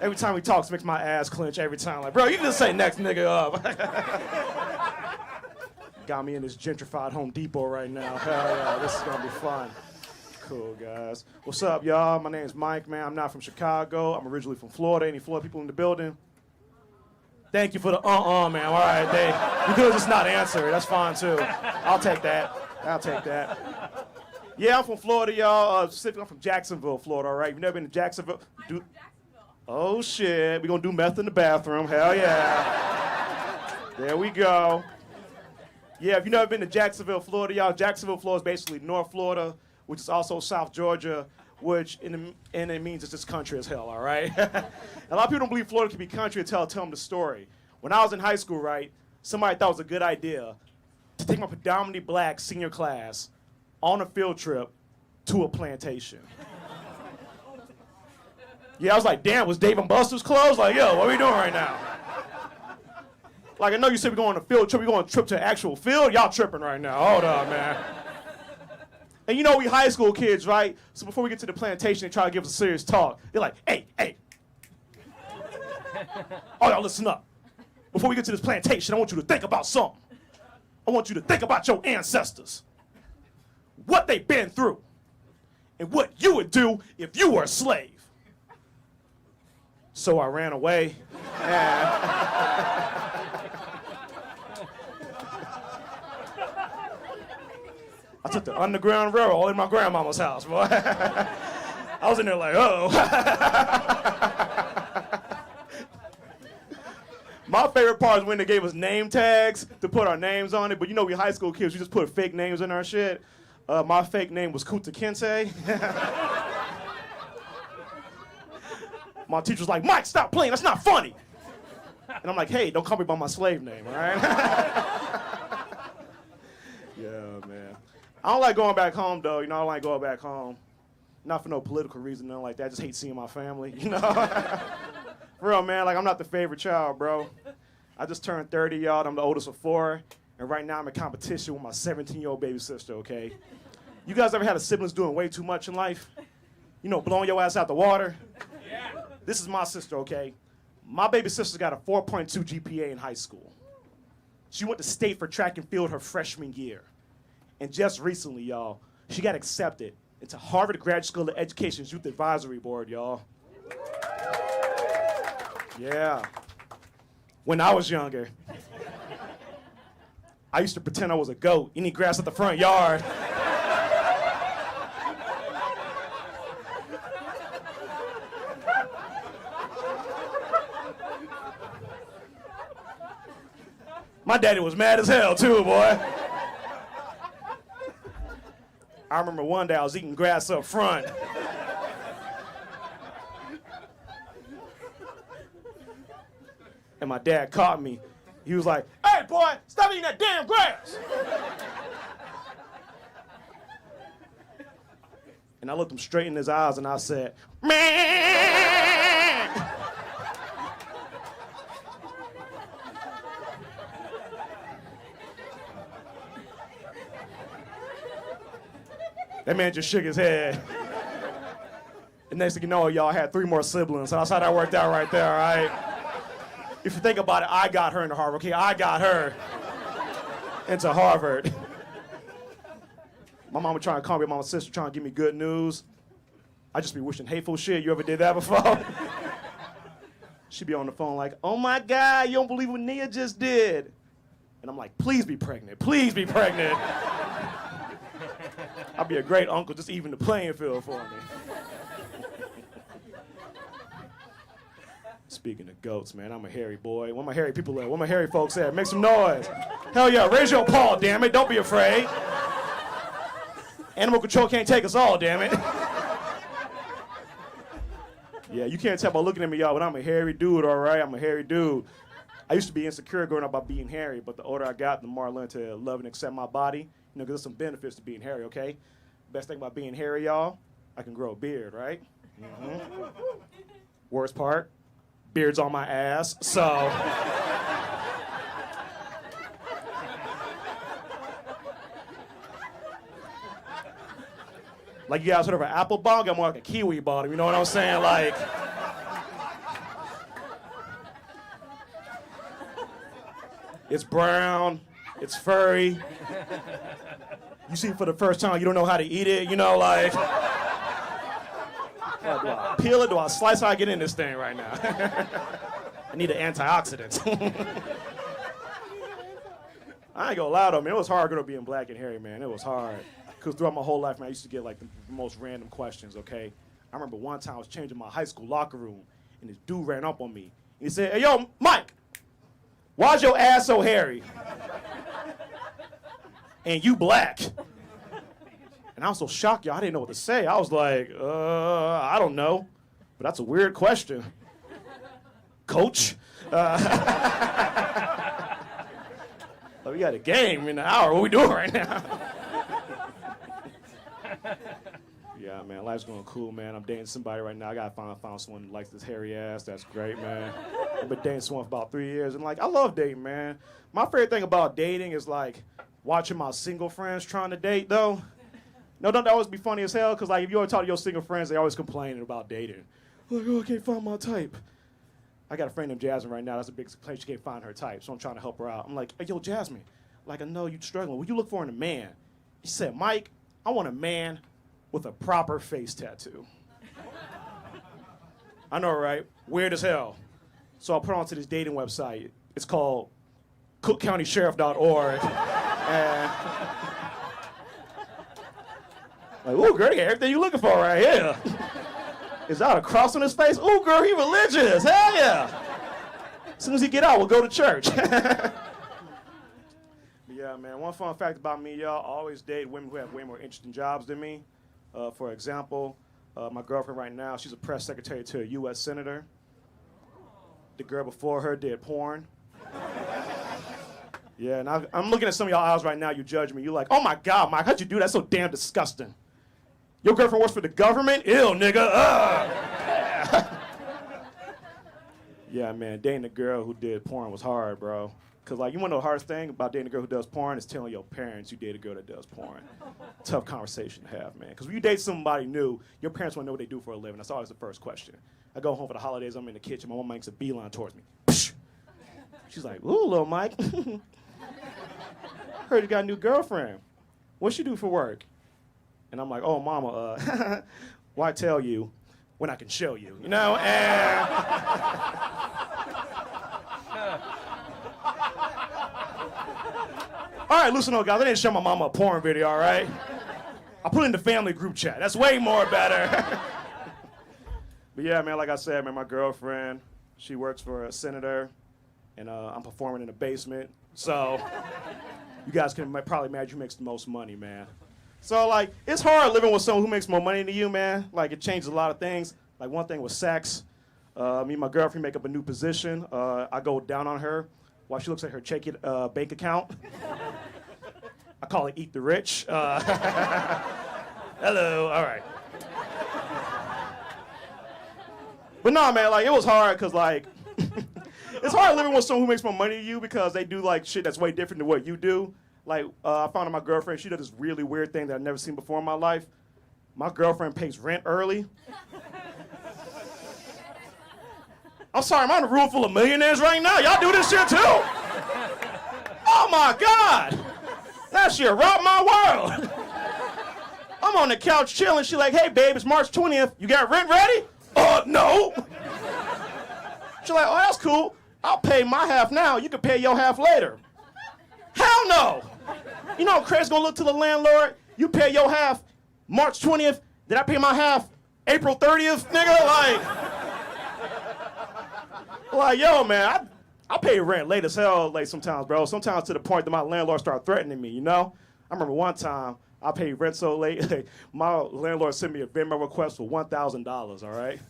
Speaker 5: Every time he talks, makes my ass clench every time. Like, bro, you can just say next nigga up. Got me in this gentrified Home Depot right now. Hell yeah, this is gonna be fun. Cool, guys. What's up, y'all? My name's Mike, man. I'm not from Chicago. I'm originally from Florida. Any Florida people in the building? Thank you for the man. All right, you could just not answer. That's fine, too. I'll take that. Yeah, I'm from Florida, y'all. Specifically, I'm from Jacksonville, Florida, all right? You've never been to Jacksonville? Oh, shit. We're gonna do meth in the bathroom. Hell yeah. There we go. Yeah, if you've never been to Jacksonville, Florida, y'all, Jacksonville, Florida is basically North Florida, which is also South Georgia, which and it means it's just country as hell, all right? A lot of people don't believe Florida can be country until I tell them the story. When I was in high school, right, somebody thought it was a good idea to take my predominantly black senior class on a field trip to a plantation. Yeah, I was like, damn, was Dave & Buster's closed? Like, yo, what are we doing right now? Like, I know you said we're going on a field trip. We're going on a trip to an actual field. Y'all tripping right now. Hold on, man. And you know we high school kids, right? So before we get to the plantation, they try to give us a serious talk. They're like, hey. Oh, y'all listen up. Before we get to this plantation, I want you to think about something. I want you to think about your ancestors. What they've been through. And what you would do if you were a slave. So I ran away. I took the Underground Railroad all in my grandmama's house, boy. I was in there like, uh-oh. My favorite part is when they gave us name tags to put our names on it, but you know we high school kids, we just put fake names in our shit. My fake name was Kuta Kente. My teacher was like, Mike, stop playing, that's not funny. And I'm like, hey, don't call me by my slave name, all right? Yeah, man. I don't like going back home, though. You know, I don't like going back home. Not for no political reason, nothing like that. I just hate seeing my family, you know? For real, man. Like, I'm not the favorite child, bro. I just turned 30, y'all. I'm the oldest of 4. And right now I'm in competition with my 17-year-old baby sister, okay? You guys ever had a siblings doing way too much in life? You know, blowing your ass out the water? Yeah. This is my sister, okay? My baby sister got a 4.2 GPA in high school. She went to state for track and field her freshman year. And just recently, y'all, she got accepted into Harvard Graduate School of Education's Youth Advisory Board, y'all. Yeah. When I was younger, I used to pretend I was a goat, eating grass at the front yard. My daddy was mad as hell, too, boy. I remember one day I was eating grass up front. And my dad caught me. He was like, hey, boy, stop eating that damn grass. And I looked him straight in his eyes and I said, man. That man just shook his head. The next thing you know, y'all had 3 more siblings. So that's how that worked out right there, all right? If you think about it, I got her into Harvard, okay? I got her into Harvard. My mama trying to call me, my sister trying to give me good news. I just be wishing hateful shit. You ever did that before? She be on the phone like, oh my God, you don't believe what Nia just did. And I'm like, please be pregnant. Please be pregnant. I'll be a great uncle, just even the playing field for me. Speaking of goats, man, I'm a hairy boy. Where my hairy people at? Where my hairy folks at? Make some noise. Hell yeah, raise your paw, damn it. Don't be afraid. Animal control can't take us all, damn it. Yeah, you can't tell by looking at me, y'all, but I'm a hairy dude, all right? I'm a hairy dude. I used to be insecure growing up about being hairy, but the older I got, the more I learned to love and accept my body. You know, because there's some benefits to being hairy, okay? Best thing about being hairy, y'all, I can grow a beard, right? Mm-hmm. Worst part, beard's on my ass, so. Like you guys heard of an apple bottom, got more like a kiwi bottom, you know what I'm saying? Like, it's brown, it's furry. You see it for the first time, you don't know how to eat it, you know, like. Do I peel it? Do I slice how I get in this thing right now? I need an antioxidant. I ain't gonna lie though, man, it was hard growing up being black and hairy, man. It was hard. Because throughout my whole life, man, I used to get like the most random questions, okay? I remember one time I was changing my high school locker room, and this dude ran up on me. And he said, hey, yo, Mike, why's your ass so hairy? And you black. And I was so shocked, y'all, I didn't know what to say. I was like, I don't know. But that's a weird question. Coach? We got a game in an hour. What are we doing right now? Yeah, man, life's going cool, man. I'm dating somebody right now. I gotta find someone who likes this hairy ass. That's great, man. I've been dating someone for about 3 years, and like, I love dating, man. My favorite thing about dating is like watching my single friends trying to date, though. No, don't that always be funny as hell? Cause like if you ever talk to your single friends, they always complaining about dating. Like, oh, I can't find my type. I got a friend named Jasmine right now. That's a big complaint. She can't find her type, so I'm trying to help her out. I'm like, hey, yo, Jasmine, like I know you're struggling. What you look for in a man? She said, Mike, I want a man with a proper face tattoo. I know, right? Weird as hell. So I put it onto this dating website. It's called cookcountysheriff.org. And like, ooh, girl, you got everything you looking for right here. Is that a cross on his face? Ooh, girl, he religious. Hell yeah. As soon as he get out, we'll go to church. Yeah, man, one fun fact about me, y'all, I always date women who have way more interesting jobs than me. For example, my girlfriend right now, she's a press secretary to a U.S. senator. The girl before her did porn. Yeah, and I'm looking at some of y'all eyes right now, you judge me. You're like, oh my God, Mike, how'd you do that? That's so damn disgusting. Your girlfriend works for the government? Ew, nigga. Yeah, man, dating a girl who did porn was hard, bro. Because, like, you want to know the hardest thing about dating a girl who does porn is telling your parents you date a girl that does porn. Tough conversation to have, man. Because when you date somebody new, your parents want to know what they do for a living. That's always the first question. I go home for the holidays, I'm in the kitchen, my mom makes a beeline towards me. Psh! She's like, ooh, little Mike. Heard you got a new girlfriend. What she do for work? And I'm like, oh, mama, why tell you when I can show you, you know? And all right, listen up, guys. I didn't show my mama a porn video, all right? I put it in the family group chat. That's way more better. But yeah, man, like I said, man, my girlfriend, she works for a senator, and I'm performing in the basement. So you guys can probably imagine who makes the most money, man. So, like, it's hard living with someone who makes more money than you, man. Like, it changes a lot of things. Like, one thing was sex. Me and my girlfriend make up a new position. I go down on her while she looks at her checking bank account. I call it Eat the Rich. Hello, all right. But no, man, like, it was hard because, like, it's hard living with someone who makes more money than you because they do, like, shit that's way different than what you do. Like, I found out my girlfriend, she does this really weird thing that I've never seen before in my life. My girlfriend pays rent early. I'm sorry, am I in a room full of millionaires right now? Y'all do this shit too? Oh my God! That shit rocked my world. I'm on the couch chilling. She like, hey, babe, it's March 20th. You got rent ready? No. She like, oh, that's cool. I'll pay my half now. You can pay your half later. Hell no. You know Craig's gonna look to the landlord. You pay your half March 20th. Did I pay my half April 30th, nigga? Like, yo, man, I pay rent late as hell, like sometimes, bro. Sometimes to the point that my landlord started threatening me, you know? I remember one time I paid rent so late, my landlord sent me a Venmo request for $1,000, all right?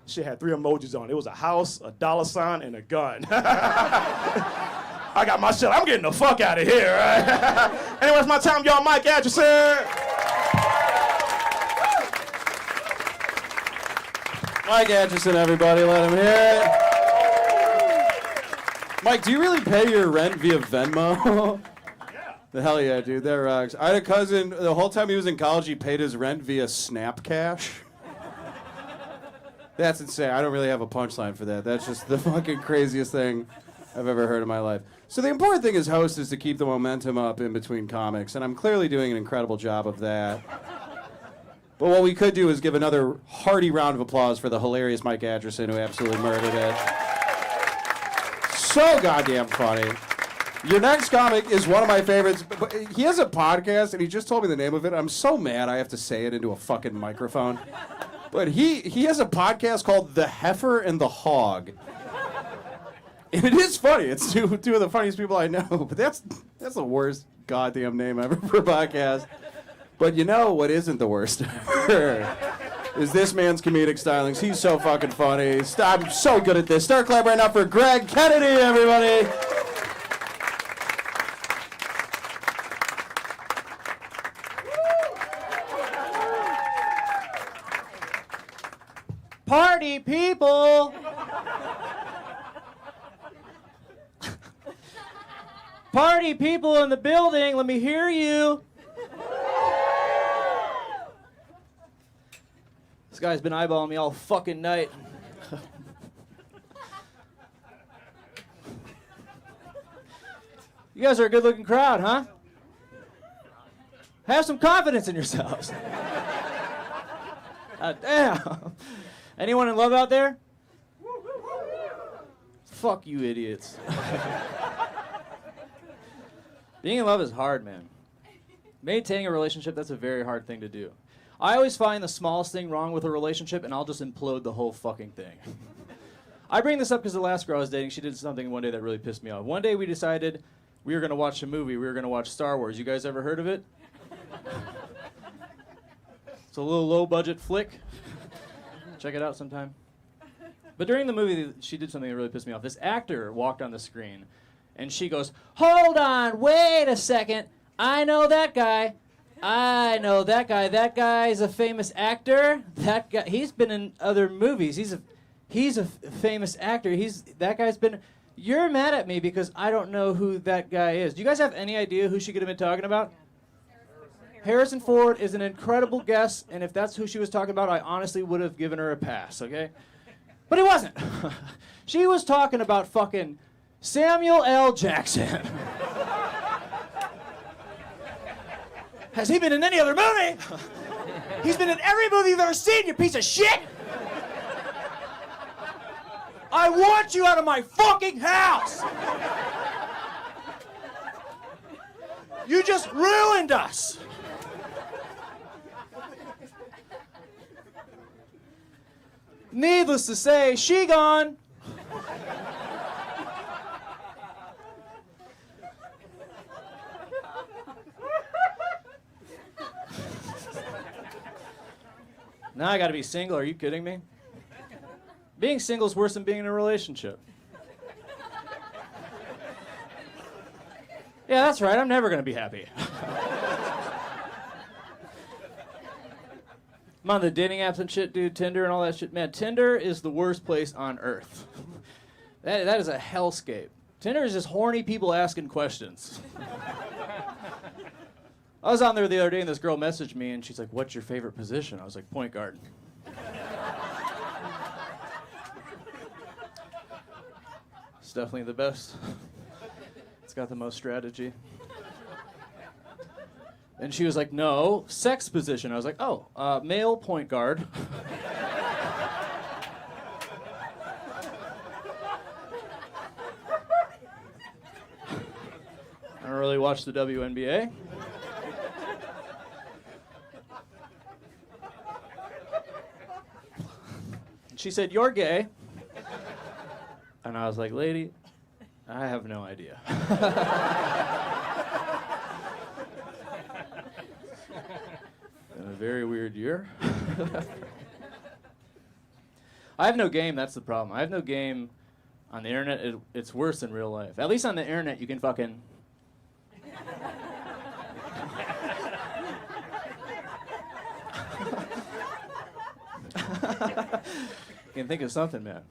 Speaker 5: Shit had 3 emojis on it. It was a house, a dollar sign, and a gun. I got my shit. I'm getting the fuck out of here, right? Anyway, it's my time, y'all. Mike Atcherson.
Speaker 1: Mike Atcherson, everybody, let him hear it. Mike, do you really pay your rent via Venmo?
Speaker 5: Yeah.
Speaker 1: The hell yeah, dude, that rocks. I had a cousin, the whole time he was in college, he paid his rent via Snap Cash. That's insane. I don't really have a punchline for that. That's just the fucking craziest thing I've ever heard in my life. So the important thing as host is to keep the momentum up in between comics, and I'm clearly doing an incredible job of that. But what we could do is give another hearty round of applause for the hilarious Mike Atcherson, who absolutely murdered it. So goddamn funny. Your next comic is one of my favorites. But he has a podcast, and he just told me the name of it. I'm so mad I have to say it into a fucking microphone. But he has a podcast called The Heifer and the Hog. And it is funny. It's two of the funniest people I know. But that's the worst goddamn name ever for a podcast. But you know what isn't the worst ever? Is this man's comedic stylings. He's so fucking funny. I'm so good at this. Start clap right now for Greg Kennedy, everybody.
Speaker 6: Party people! Party people in the building, let me hear you. This guy's been eyeballing me all fucking night. You guys are a good looking crowd, huh? Have some confidence in yourselves. Damn. Anyone in love out there? Fuck you idiots. Being in love is hard, man. Maintaining a relationship, that's a very hard thing to do. I always find the smallest thing wrong with a relationship and I'll just implode the whole fucking thing. I bring this up because the last girl I was dating, she did something one day that really pissed me off. One day we decided we were going to watch a movie. We were going to watch Star Wars. You guys ever heard of it? It's a little low-budget flick. Check it out sometime. But during the movie, she did something that really pissed me off. This actor walked on the screen, and she goes, "Hold on, wait a second. I know that guy. I know that guy. That guy's a famous actor. That guy, he's been in other movies. He's a famous actor. That guy's been." You're mad at me because I don't know who that guy is. Do you guys have any idea who she could have been talking about? Harrison Ford is an incredible guess, and if that's who she was talking about, I honestly would have given her a pass, okay? But it wasn't. She was talking about fucking Samuel L. Jackson. Has he been in any other movie? He's been in every movie you've ever seen, you piece of shit! I want you out of my fucking house! You just ruined us! Needless to say, she gone. Now I gotta be single, are you kidding me? Being single is worse than being in a relationship. Yeah, that's right, I'm never gonna be happy. I'm on the dating apps and shit, dude, Tinder and all that shit. Man, Tinder is the worst place on earth. That is a hellscape. Tinder is just horny people asking questions. I was on there the other day and this girl messaged me and she's like, "What's your favorite position?" I was like, "Point guard." It's definitely the best. It's got the most strategy. And she was like, no, sex position. I was like, oh, male point guard. I don't really watch the WNBA. She said, you're gay. And I was like, lady, I have no idea. Been a very weird year. I have no game, that's the problem. I have no game on the internet. It's worse than real life. At least on the internet, you can fucking... You can think of something, man.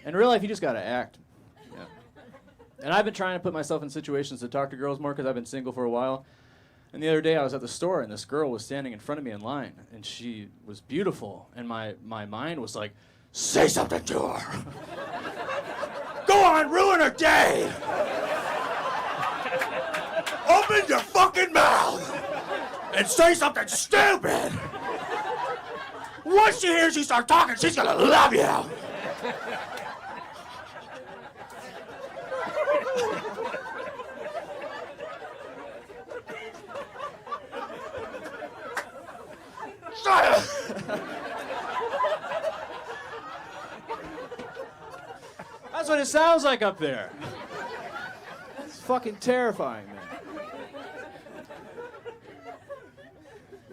Speaker 6: In real life, you just gotta act. Yeah. And I've been trying to put myself in situations to talk to girls more because I've been single for a while. And the other day, I was at the store, and this girl was standing in front of me in line, and she was beautiful. And my mind was like, say something to her. Go on, ruin her day. Open your fucking mouth and say something stupid. Once she hears you start talking, she's gonna love you. That's what it sounds like up there. It's fucking terrifying, man.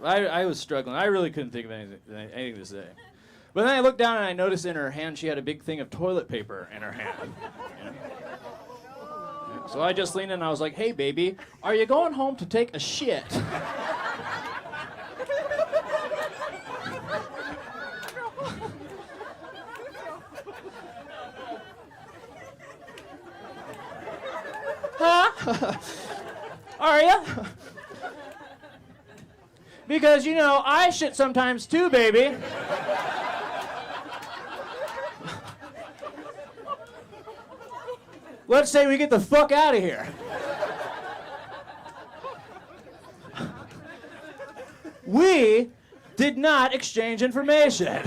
Speaker 6: I was struggling. I really couldn't think of anything to say. But then I looked down and I noticed in her hand she had a big thing of toilet paper in her hand. You know? Yeah. So I just leaned in and I was like, hey, baby, are you going home to take a shit? Huh? Are you? Because, you know, I shit sometimes too, baby. Let's say we get the fuck out of here. We did not exchange information.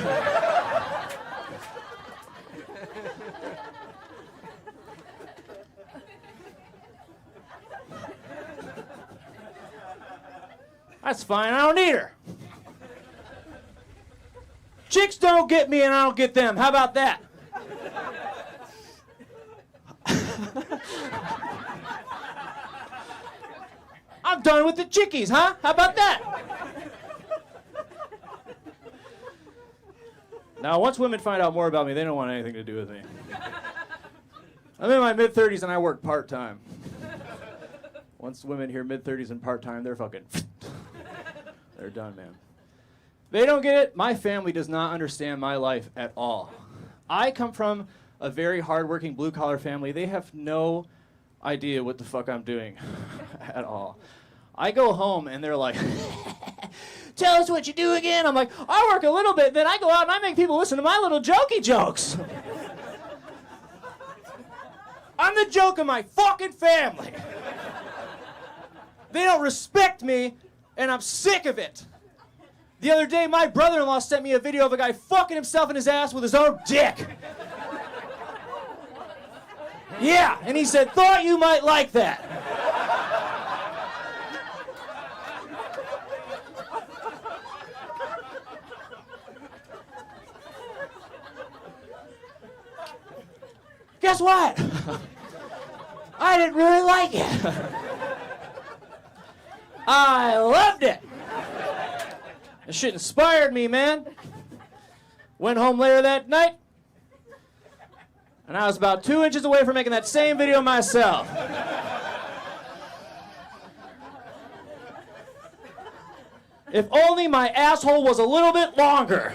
Speaker 6: That's fine, I don't need her. Chicks don't get me and I don't get them. How about that? I'm done with the chickies, huh? How about that? Now, once women find out more about me, they don't want anything to do with me. I'm in my mid-30s and I work part-time. Once women hear mid-30s and part-time, they're fucking... They're done, man. They don't get it. My family does not understand my life at all. I come from a very hardworking blue-collar family. They have no idea what the fuck I'm doing at all. I go home and they're like, tell us what you do again. I'm like, I work a little bit, then I go out and I make people listen to my little jokey jokes. I'm the joke of my fucking family. They don't respect me, and I'm sick of it. The other day, my brother-in-law sent me a video of a guy fucking himself in his ass with his own dick. Yeah, and he said, thought you might like that. Guess what? I didn't really like it. I loved it. That shit inspired me, man. Went home later that night, and I was about 2 inches away from making that same video myself. If only my asshole was a little bit longer.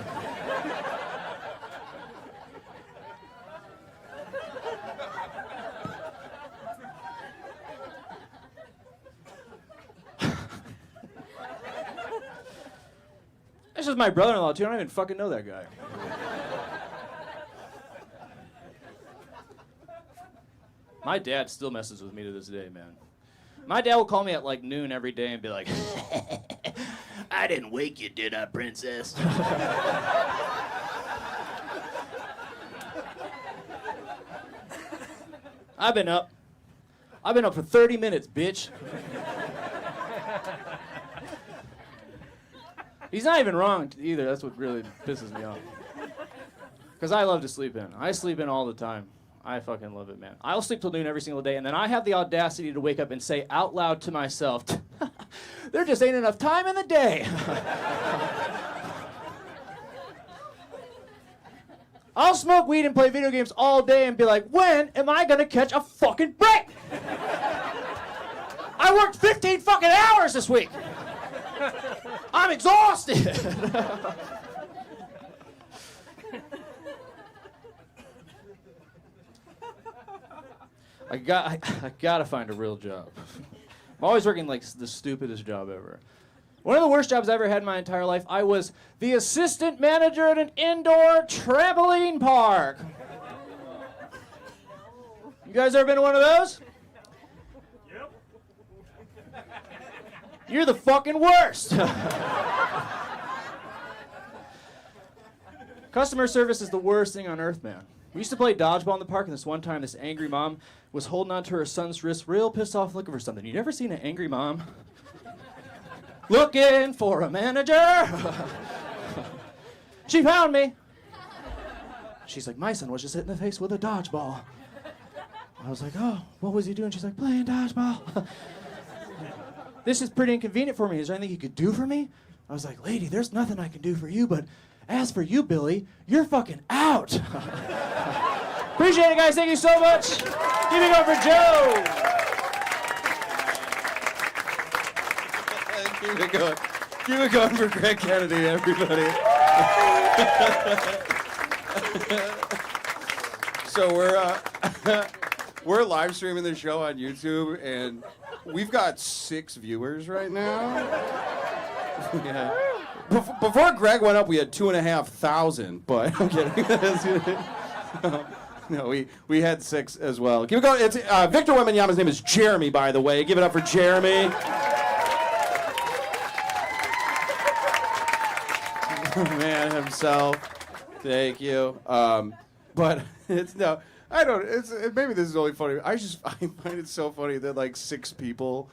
Speaker 6: This is my brother-in-law, too. I don't even fucking know that guy. My dad still messes with me to this day, man. My dad will call me at like noon every day and be like, I didn't wake you, did I, princess? I've been up for 30 minutes, bitch. He's not even wrong either. That's what really pisses me off. Because I love to sleep in. I sleep in all the time. I fucking love it, man. I'll sleep till noon every single day, and then I have the audacity to wake up and say out loud to myself, there just ain't enough time in the day. I'll smoke weed and play video games all day and be like, when am I gonna catch a fucking break? I worked 15 fucking hours this week. I'm exhausted. I gotta find a real job. I'm always working like the stupidest job ever. One of the worst jobs I ever had in my entire life, I was the assistant manager at an indoor trampoline park. You guys ever been to one of those? Yep. You're the fucking worst. Customer service is the worst thing on earth, man. We used to play dodgeball in the park, and this one time, this angry mom was holding onto her son's wrist, real pissed off, looking for something. You never seen an angry mom? Looking for a manager. She found me. She's like, my son was just hit in the face with a dodgeball. I was like, oh, what was he doing? She's like, playing dodgeball. This is pretty inconvenient for me. Is there anything you could do for me? I was like, lady, there's nothing I can do for you, but as for you, Billy, you're fucking out. Appreciate it, guys. Thank you so much. Keep it going for Joe.
Speaker 1: Keep it going. Keep it going for Greg Kennedy, everybody. So we're live streaming the show on YouTube, and we've got 6 viewers right now. Yeah. Before Greg went up, we had 2,500, but I'm kidding. No, we had 6 as well. Keep it going. It's Victor Wembanyama's name is Jeremy, by the way. Give it up for Jeremy. Man himself. Thank you. But it's no. I don't. Maybe this is only funny. I find it so funny that like 6 people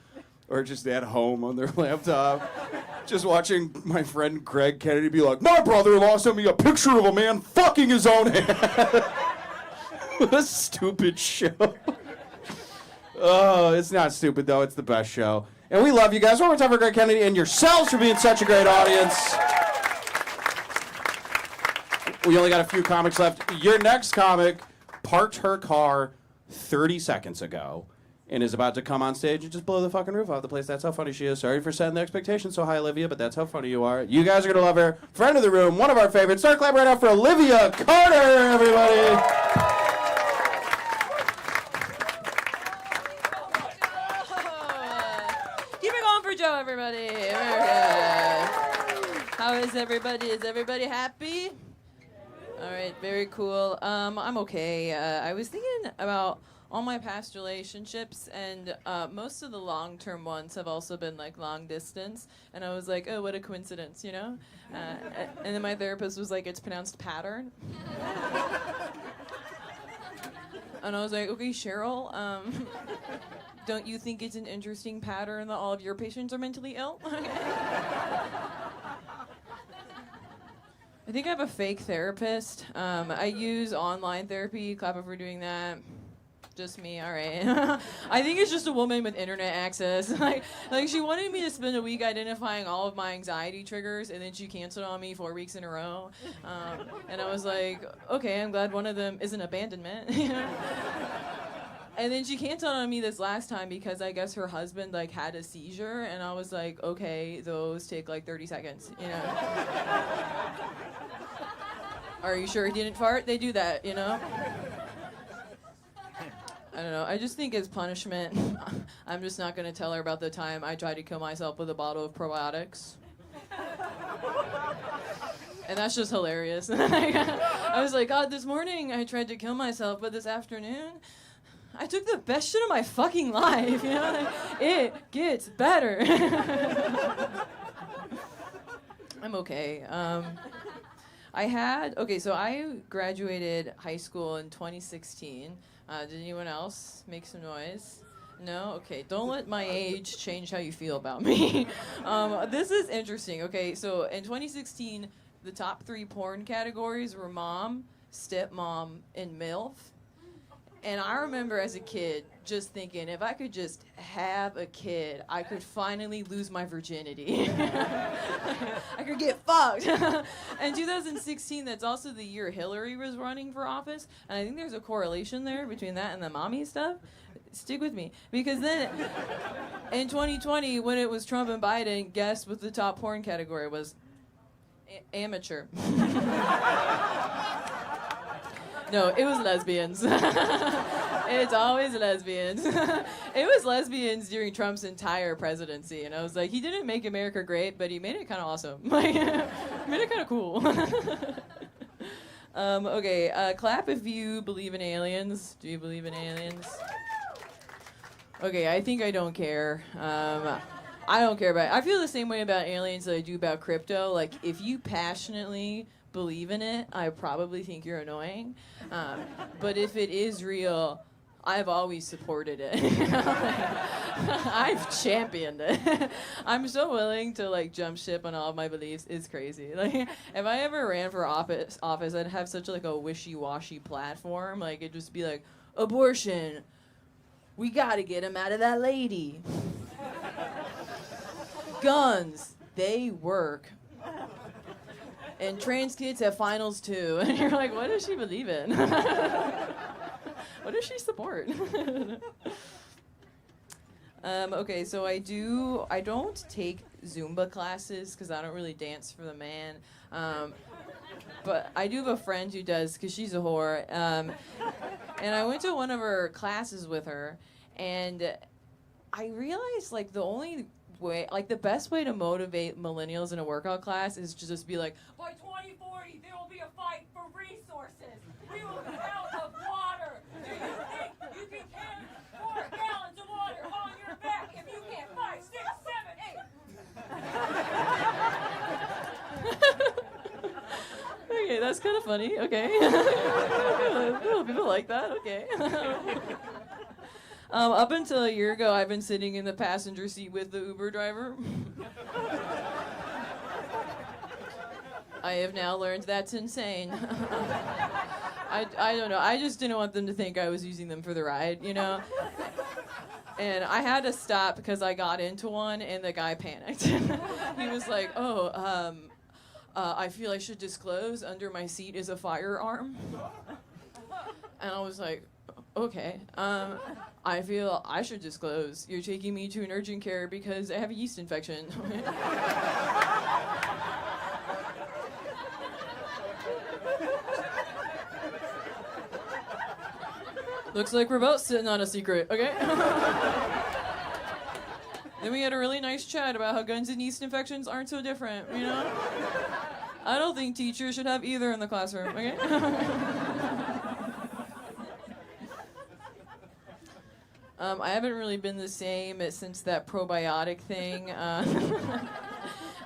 Speaker 1: are just at home on their laptop, just watching my friend Greg Kennedy be like, my brother-in-law sent me a picture of a man fucking his own hand. What a stupid show. Oh, it's not stupid, though. It's the best show. And we love you guys. One more time for Greg Kennedy and yourselves for being such a great audience. We only got a few comics left. Your next comic parked her car 30 seconds ago and is about to come on stage and just blow the fucking roof off the place. That's how funny she is. Sorry for setting the expectations so high, Olivia, but that's how funny you are. You guys are going to love her. Friend of the room, one of our favorites. Start clapping right now for Olivia Carter, everybody.
Speaker 7: Keep it going for Joe, everybody. How is everybody? Is everybody happy? All right, very cool. I'm okay. I was thinking about all my past relationships, and most of the long-term ones have also been like long distance. And I was like, oh, what a coincidence, you know? And then my therapist was like, it's pronounced pattern. And I was like, okay, Cheryl, don't you think it's an interesting pattern that all of your patients are mentally ill? I think I have a fake therapist. I use online therapy. Clap up for doing that. Just me, all right. I think it's just a woman with internet access. like she wanted me to spend a week identifying all of my anxiety triggers, and then she canceled on me 4 weeks in a row. And I was like, okay, I'm glad one of them isn't abandonment. And then she canceled on me this last time because I guess her husband like had a seizure, and I was like, okay, those take like 30 seconds, you know. Are you sure he didn't fart? They do that, you know. I don't know. I just think as punishment, I'm just not going to tell her about the time I tried to kill myself with a bottle of probiotics. And that's just hilarious. I was like, God, this morning I tried to kill myself, but this afternoon, I took the best shit of my fucking life, you know? Like, it gets better. I'm okay. So I graduated high school in 2016. Did anyone else make some noise? No? Okay, don't let my age change how you feel about me. This is interesting. Okay, so in 2016, the top 3 porn categories were mom, stepmom, and MILF. And I remember as a kid just thinking, if I could just have a kid, I could finally lose my virginity. I could get fucked. And 2016, that's also the year Hillary was running for office. And I think there's a correlation there between that and the mommy stuff. Stick with me. Because then in 2020, when it was Trump and Biden, guess what the top porn category was? Amateur. No, it was lesbians. It's always lesbians. It was lesbians during Trump's entire presidency, and I was like, he didn't make America great, but he made it kind of awesome. Like, made it kind of cool. Okay, clap if you believe in aliens. Do you believe in aliens? Okay, I think I don't care. I don't care about it. I feel the same way about aliens that I do about crypto. Like, if you passionately believe in it, I probably think you're annoying. But if it is real, I've always supported it. I've championed it. I'm so willing to like jump ship on all of my beliefs. It's crazy. Like, if I ever ran for office, I'd have such like a wishy-washy platform. Like, it'd just be like, abortion. We gotta get him out of that lady. Guns. They work. And trans kids have finals too. And you're like, what does she believe in? What does she support? Okay, so I don't take Zumba classes because I don't really dance for the man. But I do have a friend who does because she's a whore. And I went to one of her classes with her, and I realized like the only way, like the best way to motivate millennials in a workout class is to just be like, by 2040 there will be a fight for resources. We will be out of water. Do you think you can carry 4 gallons of water on your back if you can't 5, 6, 7, 8? Okay, that's kind of funny. Okay. People like that. Okay. Up until a year ago, I've been sitting in the passenger seat with the Uber driver. I have now learned that's insane. I don't know. I just didn't want them to think I was using them for the ride, you know? And I had to stop because I got into one and the guy panicked. He was like, I feel I should disclose under my seat is a firearm. And I was like, okay. I feel I should disclose. You're taking me to an urgent care because I have a yeast infection. Looks like we're both sitting on a secret, okay? Then we had a really nice chat about how guns and yeast infections aren't so different, you know? I don't think teachers should have either in the classroom, okay? I haven't really been the same since that probiotic thing. And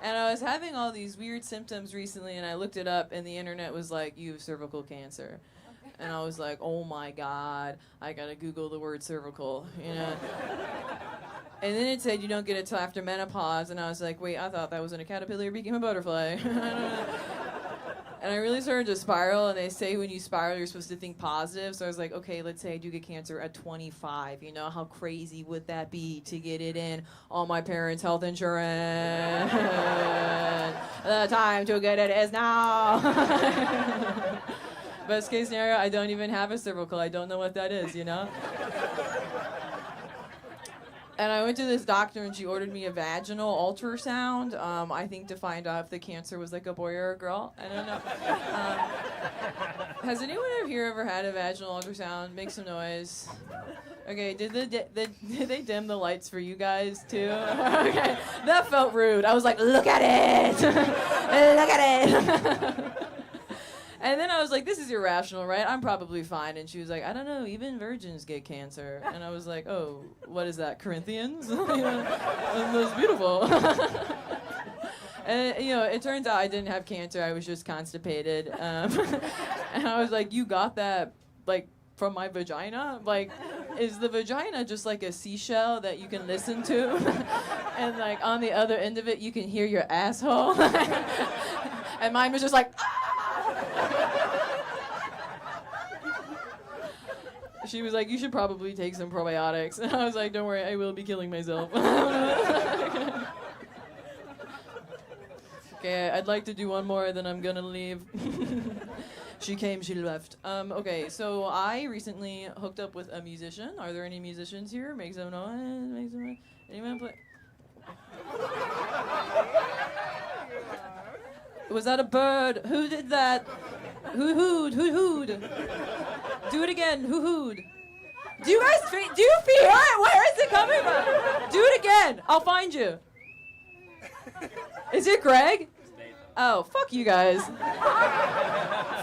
Speaker 7: I was having all these weird symptoms recently, and I looked it up, and the internet was like, you have cervical cancer. And I was like, oh my God, I gotta Google the word cervical, you know? And then it said you don't get it till after menopause, and I was like, wait, I thought that was when a caterpillar became a butterfly. I don't know. And I really started to spiral, and they say when you spiral, you're supposed to think positive. So I was like, okay, let's say I do get cancer at 25. You know, how crazy would that be to get it in all my parents' health insurance? The time to get it is now. Best case scenario, I don't even have a cervical. I don't know what that is, you know? And I went to this doctor, and she ordered me a vaginal ultrasound, I think to find out if the cancer was like a boy or a girl. I don't know. Has anyone here ever had a vaginal ultrasound? Make some noise. Okay, did they dim the lights for you guys, too? Okay, that felt rude. I was like, look at it! Look at it! And then I was like, this is irrational, right? I'm probably fine. And she was like, I don't know, even virgins get cancer. And I was like, oh, what is that, Corinthians? And that's beautiful. And, it turns out I didn't have cancer. I was just constipated. And I was like, you got that, like, from my vagina? Like, is the vagina just like a seashell that you can listen to? And, like, on the other end of it, you can hear your asshole? And mine was just like, She was like, you should probably take some probiotics. And I was like, don't worry, I will be killing myself. Okay, I'd like to do one more, then I'm gonna leave. She came, she left. Okay, so I recently hooked up with a musician. Are there any musicians here? Make some noise, make some noise. Anyone play? Was that a bird? Who did that? Who hooed? Who hooed? Do it again. Who hooed? Do you guys do you feel it? Where is it coming from? Do it again. I'll find you. Is it Greg? Oh, fuck you guys.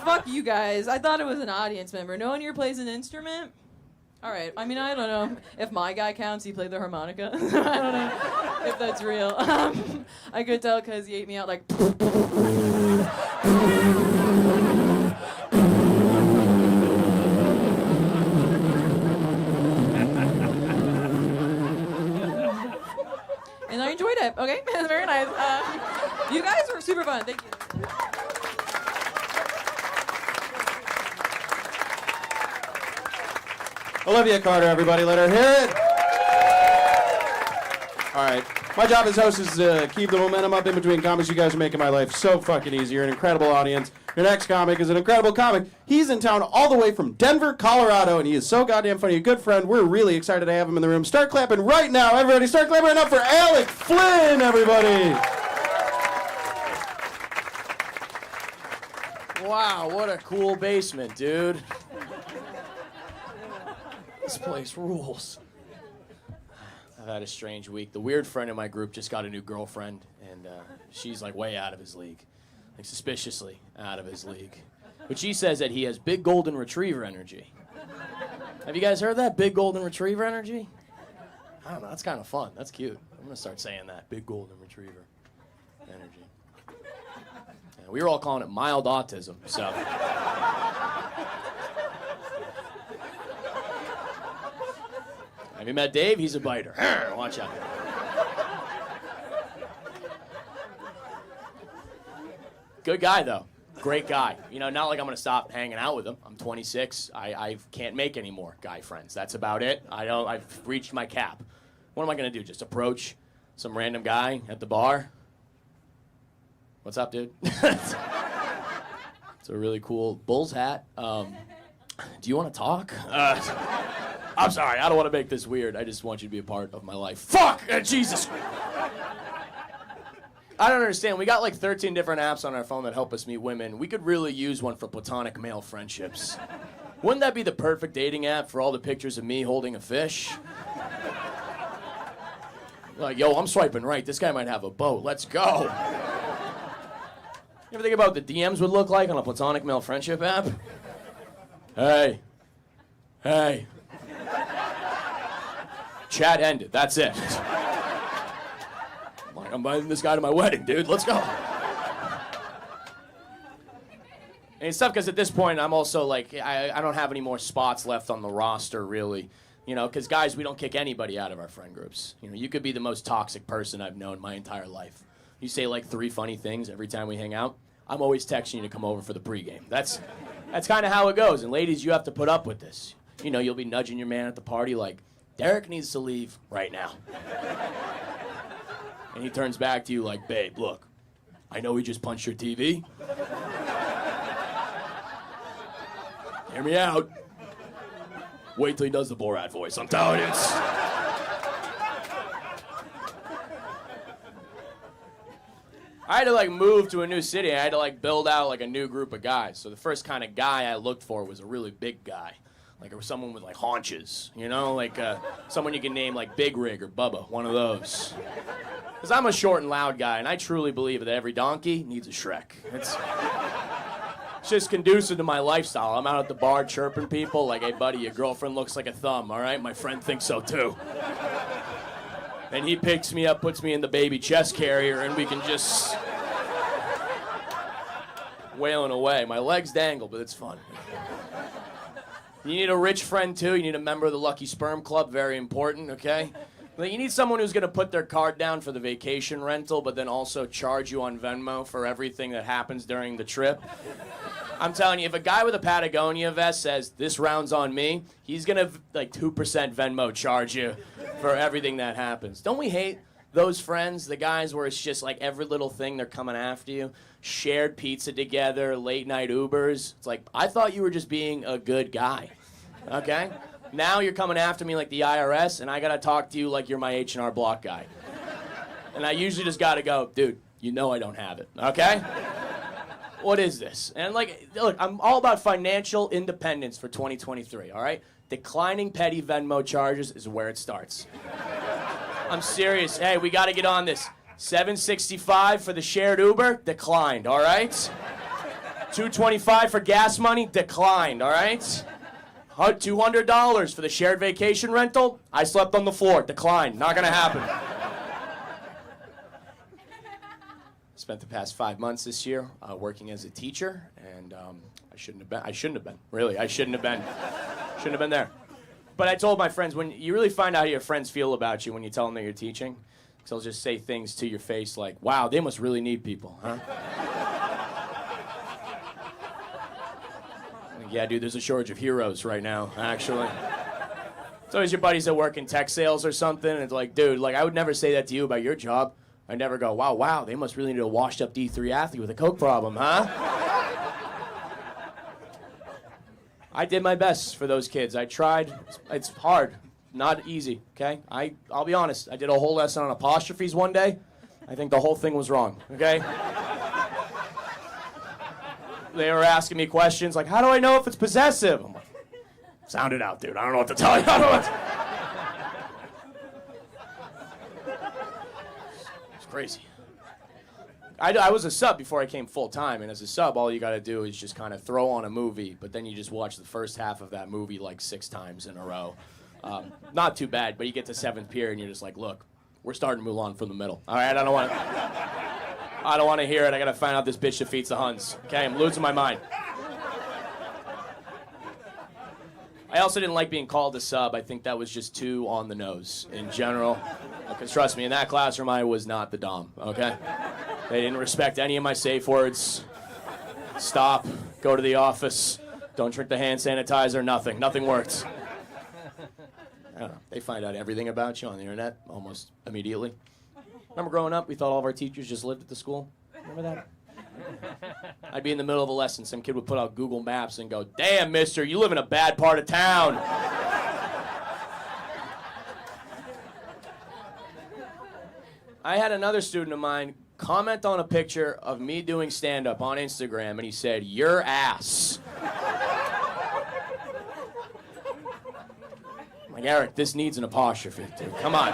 Speaker 7: Fuck you guys. I thought it was an audience member. No one here plays an instrument? All right. I mean, I don't know if my guy counts. He played the harmonica. I don't know if that's real. I could tell because he ate me out like. And I enjoyed it. Okay, very nice. You guys were super fun. Thank you.
Speaker 1: Olivia Carter, everybody, let her hear it. All right. My job as host is to keep the momentum up in between comics. You guys are making my life so fucking easy. You're an incredible audience. Your next comic is an incredible comic. He's in town all the way from Denver, Colorado, and he is so goddamn funny. A good friend. We're really excited to have him in the room. Start clapping right now, everybody. Start clapping right now for Alec Flynn, everybody.
Speaker 8: Wow, what a cool basement, dude. This place rules. I've had a strange week. The weird friend in my group just got a new girlfriend, and she's like way out of his league. Like suspiciously out of his league. But she says that he has big golden retriever energy. Have you guys heard that? Big golden retriever energy? I don't know, that's kind of fun. That's cute. I'm gonna start saying that. Big golden retriever energy. Yeah, we were all calling it mild autism, so. Have you met Dave? He's a biter. Watch out. Good guy, though. Great guy. You know, not like I'm going to stop hanging out with him. I'm 26. I can't make any more guy friends. That's about it. I've reached my cap. What am I going to do? Just approach some random guy at the bar? What's up, dude? It's a really cool Bulls hat. Do you want to talk? I'm sorry. I don't want to make this weird. I just want you to be a part of my life. Fuck! Jesus! I don't understand. We got like 13 different apps on our phone that help us meet women. We could really use one for platonic male friendships. Wouldn't that be the perfect dating app for all the pictures of me holding a fish? Like, yo, I'm swiping right. This guy might have a boat. Let's go. You ever think about what the DMs would look like on a platonic male friendship app? Hey. Hey. Chat ended. That's it. I'm inviting this guy to my wedding, dude. Let's go. And it's tough because at this point, I'm also like, I don't have any more spots left on the roster, really. You know, because guys, we don't kick anybody out of our friend groups. You know, you could be the most toxic person I've known my entire life. You say like 3 funny things every time we hang out. I'm always texting you to come over for the pregame. That's kind of how it goes. And ladies, you have to put up with this. You know, you'll be nudging your man at the party like, Derek needs to leave right now. And he turns back to you like, babe, look, I know he just punched your TV. Hear me out. Wait till he does the Borat voice. I'm telling you. I had to like move to a new city. I had to like build out like a new group of guys. So the first kind of guy I looked for was a really big guy. Like it was someone with like haunches, you know? Like someone you can name like Big Rig or Bubba, one of those. Because I'm a short and loud guy, and I truly believe that every donkey needs a Shrek. It's just conducive to my lifestyle. I'm out at the bar chirping people like, hey, buddy, your girlfriend looks like a thumb, all right? My friend thinks so, too. And he picks me up, puts me in the baby chest carrier, and we can just wailing away. My legs dangle, but it's fun. You need a rich friend, too. You need a member of the Lucky Sperm Club. Very important, okay? Like, you need someone who's going to put their card down for the vacation rental, but then also charge you on Venmo for everything that happens during the trip. I'm telling you, if a guy with a Patagonia vest says, this round's on me, he's going to, like, 2% Venmo charge you for everything that happens. Don't we hate those friends, the guys where it's just, like, every little thing they're coming after you? Shared pizza together, late-night Ubers. It's like, I thought you were just being a good guy, okay? Now you're coming after me like the IRS, and I got to talk to you like you're my H&R Block guy. And I usually just got to go, dude, you know I don't have it, okay? What is this? And, like, look, I'm all about financial independence for 2023, all right? Declining petty Venmo charges is where it starts. I'm serious. Hey, we got to get on this. $7.65 for the shared Uber, declined, all right? $2.25 for gas money, declined, all right? $200 for the shared vacation rental, I slept on the floor, declined, not gonna happen. Spent the past 5 months this year working as a teacher, and I shouldn't have been, really, I shouldn't have been there. But I told my friends, when you really find out how your friends feel about you when you tell them that you're teaching, because they'll just say things to your face like, wow, they must really need people, huh? Like, yeah, dude, there's a shortage of heroes right now, actually. It's always your buddies that work in tech sales or something, and it's like, dude, like, I would never say that to you about your job. I'd never go, wow, they must really need a washed-up D3 athlete with a coke problem, huh? I did my best for those kids. I tried. It's hard. Not easy, okay? I'll be honest. I did a whole lesson on apostrophes one day. I think the whole thing was wrong, okay? They were asking me questions like, how do I know if it's possessive? I'm like, sound it out, dude. I don't know what to tell you. I don't know what It's crazy. I was a sub before I came full-time, and as a sub, all you got to do is just kind of throw on a movie, but then you just watch the first half of that movie like 6 times in a row. Not too bad, but you get to 7th period, and you're just like, look, we're starting Mulan from the middle. All right, I don't want to hear it. I got to find out this bitch defeats the Huns. Okay, I'm losing my mind. I also didn't like being called a sub. I think that was just too on the nose in general. Because trust me, in that classroom, I was not the dom, okay? They didn't respect any of my safe words. Stop, go to the office, don't drink the hand sanitizer, nothing. Nothing worked. I don't know. They find out everything about you on the internet almost immediately. Remember growing up, we thought all of our teachers just lived at the school? Remember that? I'd be in the middle of a lesson, some kid would put out Google Maps and go, damn, mister, you live in a bad part of town. I had another student of mine comment on a picture of me doing stand-up on Instagram, and he said, your ass. I'm like, Eric, this needs an apostrophe, dude. Come on.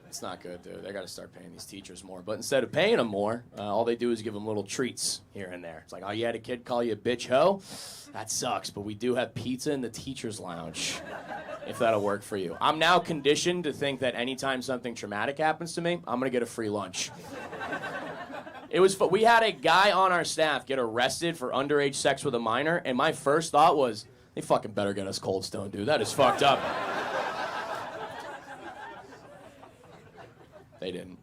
Speaker 8: It's not good, dude. They got to start paying these teachers more. But instead of paying them more, all they do is give them little treats here and there. It's like, oh, you had a kid call you a bitch hoe? That sucks, but we do have pizza in the teacher's lounge, if that'll work for you. I'm now conditioned to think that anytime something traumatic happens to me, I'm going to get a free lunch. We had a guy on our staff get arrested for underage sex with a minor, and my first thought was, they fucking better get us Cold Stone, dude. That is fucked up. They didn't.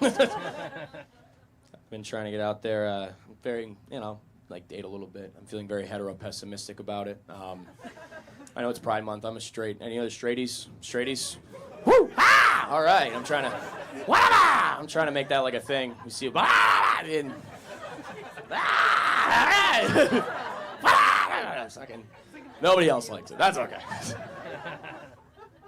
Speaker 8: I've been trying to get out there, very, like date a little bit. I'm feeling very hetero-pessimistic about it. I know it's Pride Month. I'm a straight. Any other straighties? Straighties? Woo! Ah! All right. I'm trying to make that like a thing. You see, and nobody else likes it. That's okay.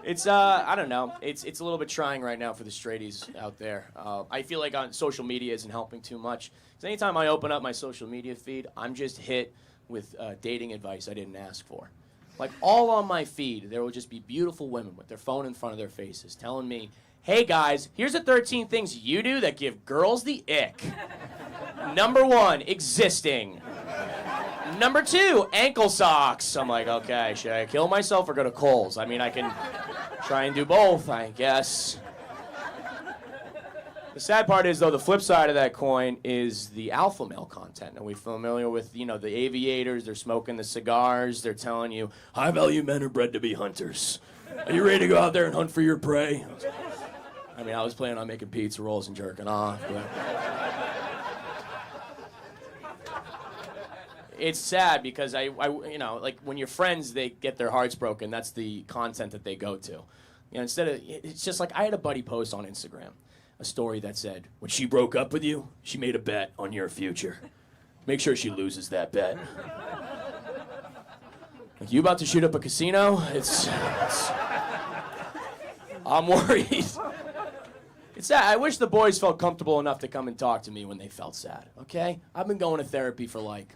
Speaker 8: It's I don't know. It's a little bit trying right now for the straighties out there. I feel like on social media isn't helping too much. Because anytime I open up my social media feed, I'm just hit with dating advice I didn't ask for. Like all on my feed, there will just be beautiful women with their phone in front of their faces telling me Hey guys, here's the 13 things you do that give girls the ick. Number 1, existing. Number 2, ankle socks. I'm like, okay, should I kill myself or go to Kohl's? I mean, I can try and do both, I guess. The sad part is, though, the flip side of that coin is the alpha male content. Are we familiar with, the aviators? They're smoking the cigars. They're telling you, high-value men are bred to be hunters. Are you ready to go out there and hunt for your prey? I mean, I was planning on making pizza rolls and jerking off, but... It's sad because I like when your friends, they get their hearts broken, that's the content that they go to. It's just like I had a buddy post on Instagram, a story that said, when she broke up with you, she made a bet on your future. Make sure she loses that bet. Like, you about to shoot up a casino? I'm worried. It's sad. I wish the boys felt comfortable enough to come and talk to me when they felt sad, okay? I've been going to therapy for like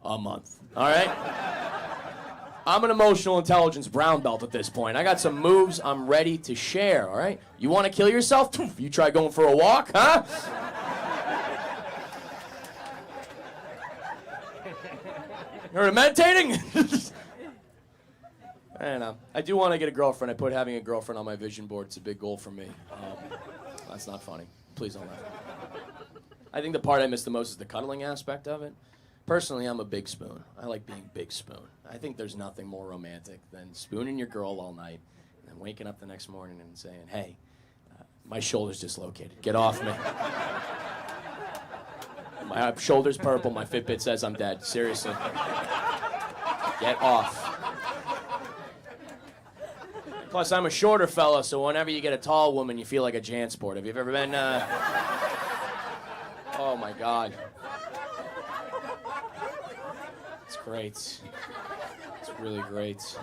Speaker 8: a month, all right? I'm an emotional intelligence brown belt at this point. I got some moves I'm ready to share, all right? You want to kill yourself? You try going for a walk, huh? You're meditating? I don't know. I do want to get a girlfriend. I put having a girlfriend on my vision board. It's a big goal for me. That's not funny. Please don't laugh. I think the part I miss the most is the cuddling aspect of it. Personally, I'm a big spoon. I like being big spoon. I think there's nothing more romantic than spooning your girl all night and then waking up the next morning and saying, hey, my shoulder's dislocated. Get off me. My shoulder's purple. My Fitbit says I'm dead. Seriously. Get off. Plus, I'm a shorter fella, so whenever you get a tall woman, you feel like a Jansport. Have you ever been, Oh, my God. It's great. It's really great.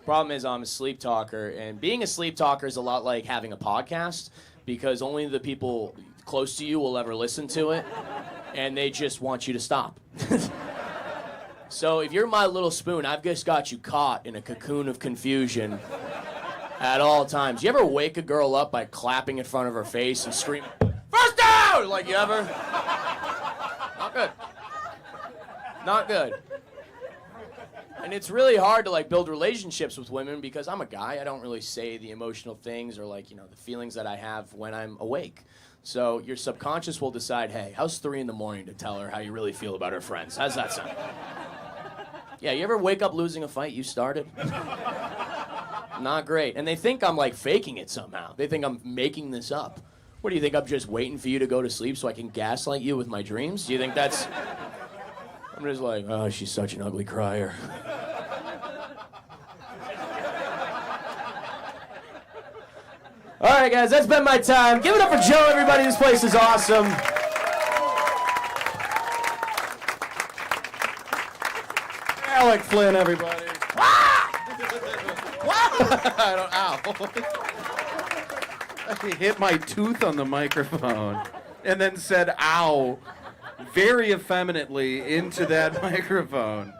Speaker 8: Problem is, I'm a sleep talker, and being a sleep talker is a lot like having a podcast, because only the people close to you will ever listen to it, and they just want you to stop. So if you're my little spoon, I've just got you caught in a cocoon of confusion at all times. You ever wake a girl up by clapping in front of her face and screaming, "First down!" Like, you ever? Not good. Not good. And it's really hard to like build relationships with women because I'm a guy. I don't really say the emotional things or like, the feelings that I have when I'm awake. So your subconscious will decide, hey, how's 3 in the morning to tell her how you really feel about her friends? How's that sound? Yeah, you ever wake up losing a fight you started? Not great. And they think I'm like faking it somehow. They think I'm making this up. What do you think? I'm just waiting for you to go to sleep so I can gaslight you with my dreams? Do you think that's... I'm just like, oh, she's such an ugly crier. All right, guys, that's been my time. Give it up for Joe, everybody. This place is awesome.
Speaker 1: Alec Flynn, everybody. Ow. I hit my tooth on the microphone and then said, ow, very effeminately into that microphone.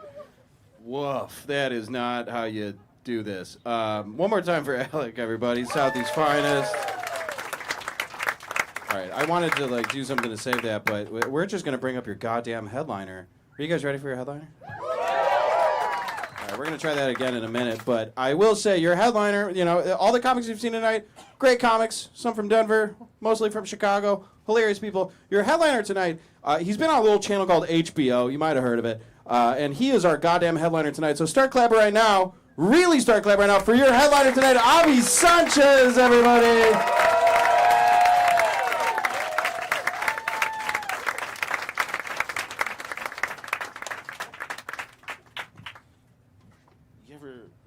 Speaker 1: Woof, that is not how you do this. One more time for Alec, everybody. Southeast finest. All right, I wanted to do something to save that, but we're just going to bring up your goddamn headliner. Are you guys ready for your headliner? All right, we're going to try that again in a minute, but I will say your headliner, all the comics you've seen tonight, great comics, some from Denver, mostly from Chicago, hilarious people. Your headliner tonight, he's been on a little channel called HBO, you might have heard of it, and he is our goddamn headliner tonight. So start clapping right now, really start clapping right now for your headliner tonight, Abi Sanchez, everybody.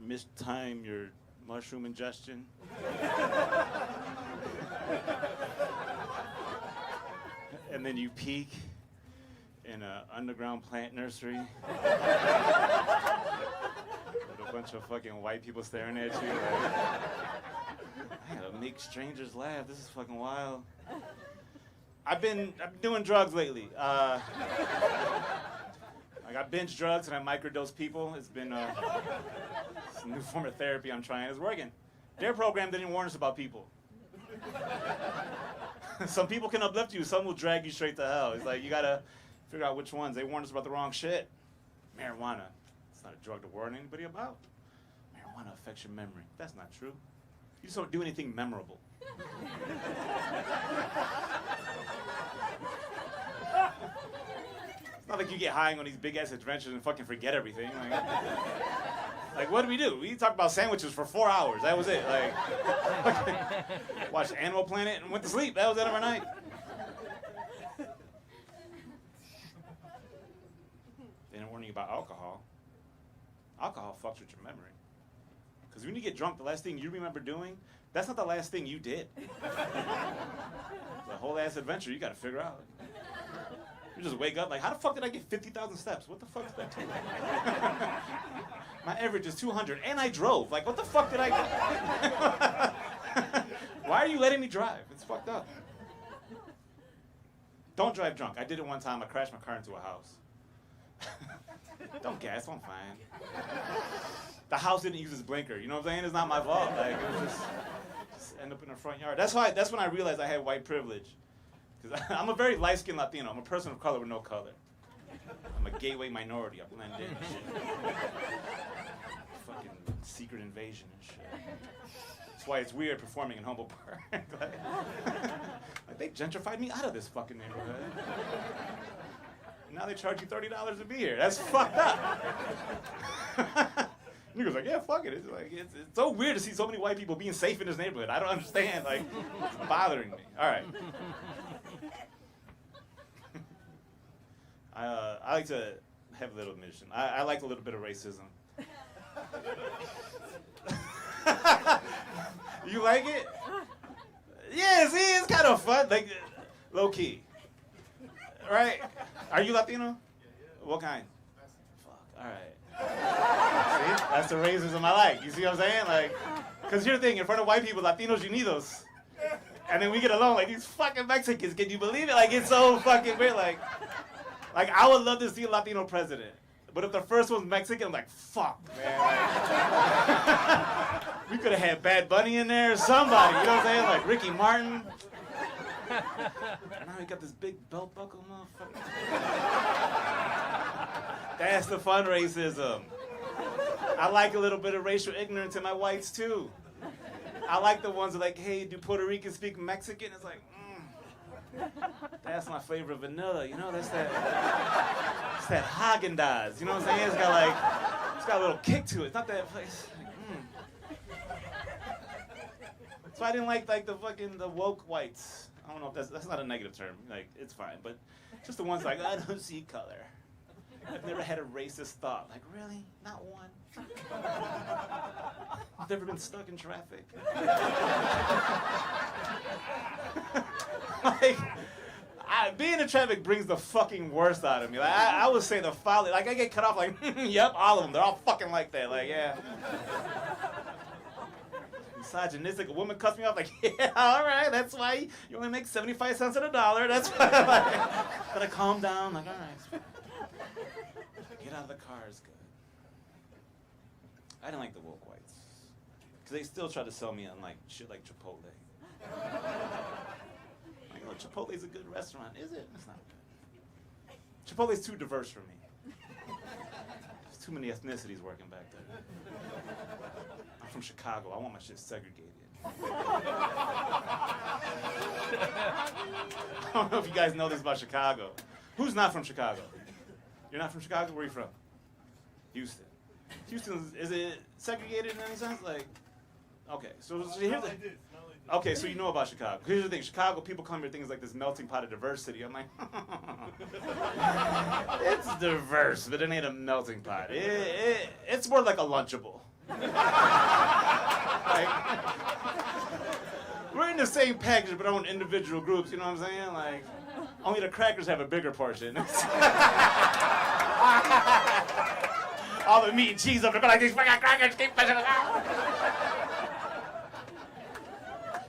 Speaker 9: Mistime your mushroom ingestion? And then you peek in an underground plant nursery with a bunch of fucking white people staring at you like, I gotta make strangers laugh. This is fucking wild. I've been doing drugs lately. I got binge drugs and I microdose people. It's been it's a new form of therapy I'm trying. It's working. Their program didn't warn us about people. Some people can uplift you, some will drag you straight to hell. It's like, you gotta figure out which ones. They warned us about the wrong shit. Marijuana, it's not a drug to warn anybody about. Marijuana affects your memory. That's not true. You just don't do anything memorable. It's not like you get high on these big-ass adventures and fucking forget everything. Like, what do? We talked about sandwiches for 4 hours. That was it. Like, watched Animal Planet and went to sleep. That was the end of our night. They didn't warn you about alcohol. Alcohol fucks with your memory. Because when you get drunk, the last thing you remember doing, that's not the last thing you did. The whole ass adventure you got to figure out. You just wake up like, how the fuck did I get 50,000 steps? What the fuck did that take? My average is 200, and I drove. Like, what the fuck did I get? Why are you letting me drive? It's fucked up. Don't drive drunk. I did it one time. I crashed my car into a house. Don't gas. I'm fine. The house didn't use its blinker. You know what I'm saying? It's not my fault. Like, it was just end up in the front yard. That's when I realized I had white privilege. Because I'm a very light-skinned Latino. I'm a person of color with no color. I'm a gateway minority. I blend in and shit. Fucking secret invasion and shit. That's why it's weird performing in Humboldt Park. Like, they gentrified me out of this fucking neighborhood. And now they charge you $30 to be here. That's fucked up. Niggas like, yeah, fuck it. It's like it's so weird to see so many white people being safe in this neighborhood. I don't understand. Like, it's bothering me. All right. I like to have a little admission. I like a little bit of racism. You like it? Yeah, see, it's kind of fun. Like, low key. Right? Are you Latino? What kind? Fuck, all right. See? That's the racism I like. You see what I'm saying? Like, because here's the thing, in front of white people, Latinos unidos. And then we get along like these fucking Mexicans. Can you believe it? Like, it's so fucking weird. Like I would love to see a Latino president. But if the first one's Mexican, I'm like, fuck, man. Like, we could have had Bad Bunny in there or somebody. You know what I'm saying? Like Ricky Martin. Now we got this big belt buckle, motherfucker. That's the fun racism. I like a little bit of racial ignorance in my whites, too. I like the ones that are like, hey, do Puerto Ricans speak Mexican? It's like, that's my favorite vanilla, you know? It's that Haagen-Dazs, you know what I'm saying? It's got a little kick to it. It's not that place. So I didn't like the woke whites. I don't know if that's not a negative term. Like, it's fine, but just the ones like, I don't see color. I've never had a racist thought. Like, really? Not one? I've never been stuck in traffic. Like, being in traffic brings the fucking worst out of me. Like, I would say the folly. Like, I get cut off like, yep, all of them. They're all fucking like that. Like, yeah. Misogynistic. A woman cuts me off like, yeah, all right, that's why you only make 75 cents on a dollar. That's why I gotta calm down. Like, all right. Get out of the car is good. I didn't like the woke whites. Because they still try to sell me on like shit like Chipotle. Like, oh, Chipotle's a good restaurant. Is it? It's not good. Chipotle's too diverse for me. There's too many ethnicities working back there. I'm from Chicago. I want my shit segregated. I don't know if you guys know this about Chicago. Who's not from Chicago? You're not from Chicago? Where are you from? Houston. Houston, is it segregated in any sense? Like, okay, so here's the... Okay, so you know about Chicago. Here's the thing. Chicago, people come here things like this melting pot of diversity. I'm like, it's diverse, but it ain't a melting pot. It's more like a Lunchable. Like, we're in the same package, but our own individual groups, you know what I'm saying? Like, only the crackers have a bigger portion. All the meat and cheese up there, like these fucking crackers keep pushing it out.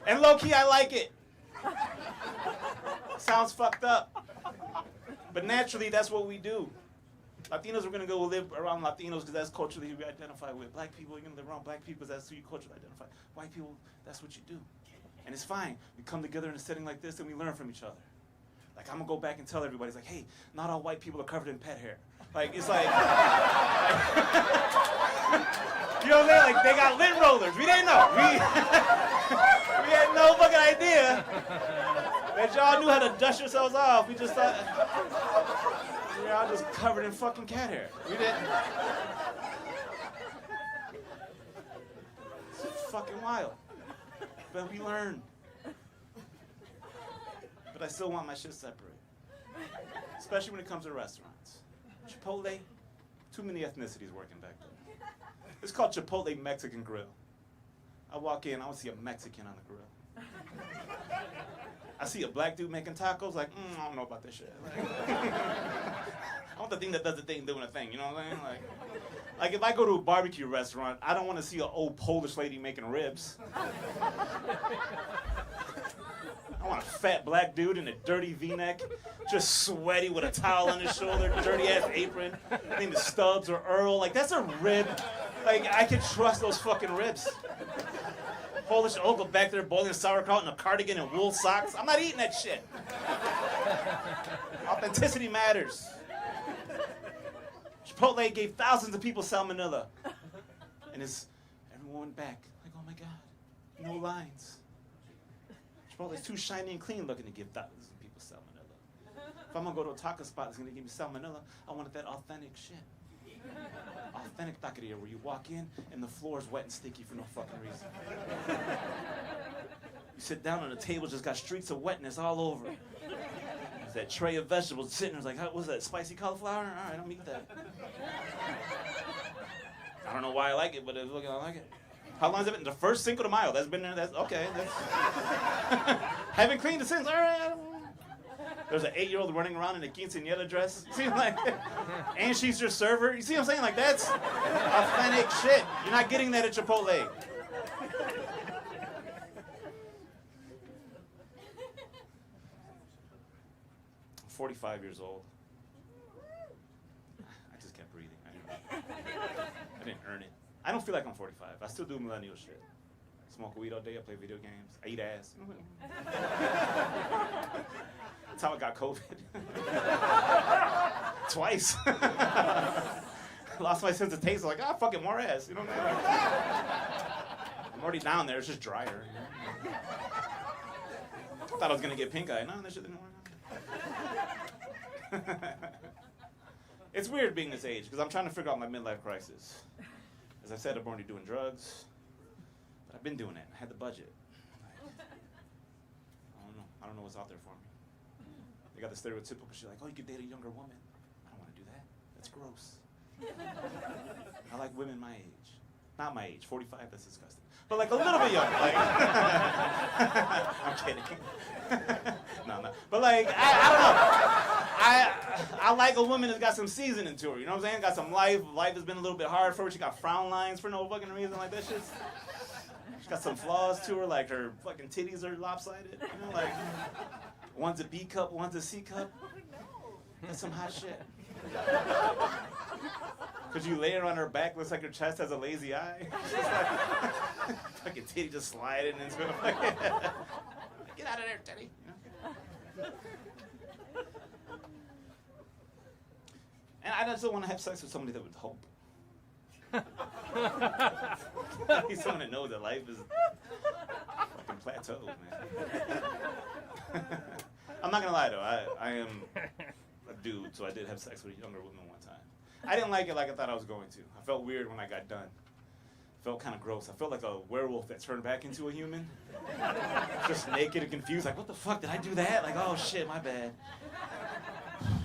Speaker 9: And low-key, I like it. Sounds fucked up. But naturally, that's what we do. Latinos are gonna go live around Latinos because that's culturally who we identify with. Black people are gonna live around black people because that's who you culturally identify. White people, that's what you do. And it's fine. We come together in a setting like this and we learn from each other. Like, I'm gonna go back and tell everybody, it's like, hey, not all white people are covered in pet hair. Like, it's like, you know what I'm saying? Like, they got lint rollers. We didn't know. We had no fucking idea that y'all knew how to dust yourselves off. We just thought, you're all just covered in fucking cat hair. We didn't. It's fucking wild. But we learn. But I still want my shit separate. Especially when it comes to restaurants. Chipotle, too many ethnicities working back there. It's called Chipotle Mexican Grill. I walk in, I don't see a Mexican on the grill. I see a black dude making tacos, like, I don't know about this shit. I want the thing that does the thing doing a thing, you know what I'm saying? Like if I go to a barbecue restaurant, I don't want to see an old Polish lady making ribs. I want a fat black dude in a dirty V-neck, just sweaty with a towel on his shoulder, dirty-ass apron. His name is Stubbs or Earl. Like, that's a rib. Like, I can trust those fucking ribs. Polish uncle back there boiling sauerkraut in a cardigan and wool socks. I'm not eating that shit. Authenticity matters. Chipotle gave thousands of people salmonella. And everyone went back. Like, oh my God, no lines. Chipotle's too shiny and clean looking to give thousands of people salmonella. If I'm gonna go to a taco spot that's gonna give me salmonella, I wanted that authentic shit. Authentic taqueria where you walk in and the floor is wet and sticky for no fucking reason. You sit down and the table just got streaks of wetness all over. There's that tray of vegetables sitting there, like, what's that, spicy cauliflower? All right, I'll eat that. I don't know why I like it, but I like it. How long has it been? The first Cinco de Mayo. That's been there. That's okay. Haven't cleaned it since. All right. There's an 8-year-old running around in a quinceañera dress. See, like, and she's your server. You see what I'm saying? Like, that's authentic shit. You're not getting that at Chipotle. I'm 45 years old. I just kept breathing. I didn't earn it. I don't feel like I'm 45. I still do millennial shit. Smoke weed all day, I play video games, I eat ass. That's how I got COVID. Twice. Lost my sense of taste. I'm like, fucking more ass. You know what I mean? I'm already down there, it's just drier. You know? I thought I was gonna get pink eye. No, that shit didn't work. It's weird being this age, because I'm trying to figure out my midlife crisis. As I said, I'm already doing drugs, but I've been doing it. I had the budget. I don't know what's out there for me. They got the stereotypical shit like, oh, you could date a younger woman. I don't want to do that. That's gross. I like women my age. Not my age, 45, that's disgusting. But like a little bit younger. Like, I'm kidding. No. But like, I don't know. I like a woman that's got some seasoning to her. You know what I'm saying? Got some life. Life has been a little bit hard for her. She got frown lines for no fucking reason. Like that shit's. She's got some flaws to her. Like her fucking titties are lopsided. You know, like one's a B cup, one's a C cup. That's some hot shit. Cause you lay her on her back, looks like her chest has a lazy eye. She's like, fucking titty just sliding and it's gonna fucking get out of there, titty. You know? And I just don't want to have sex with somebody that would hope. I need someone that knows that life is fucking plateau, man. I'm not gonna lie though, I am a dude, so I did have sex with a younger woman one time. I didn't like it like I thought I was going to. I felt weird when I got done. Felt kind of gross. I felt like a werewolf that turned back into a human. Just naked and confused, like, what the fuck, did I do that? Like, oh shit, my bad. Alright.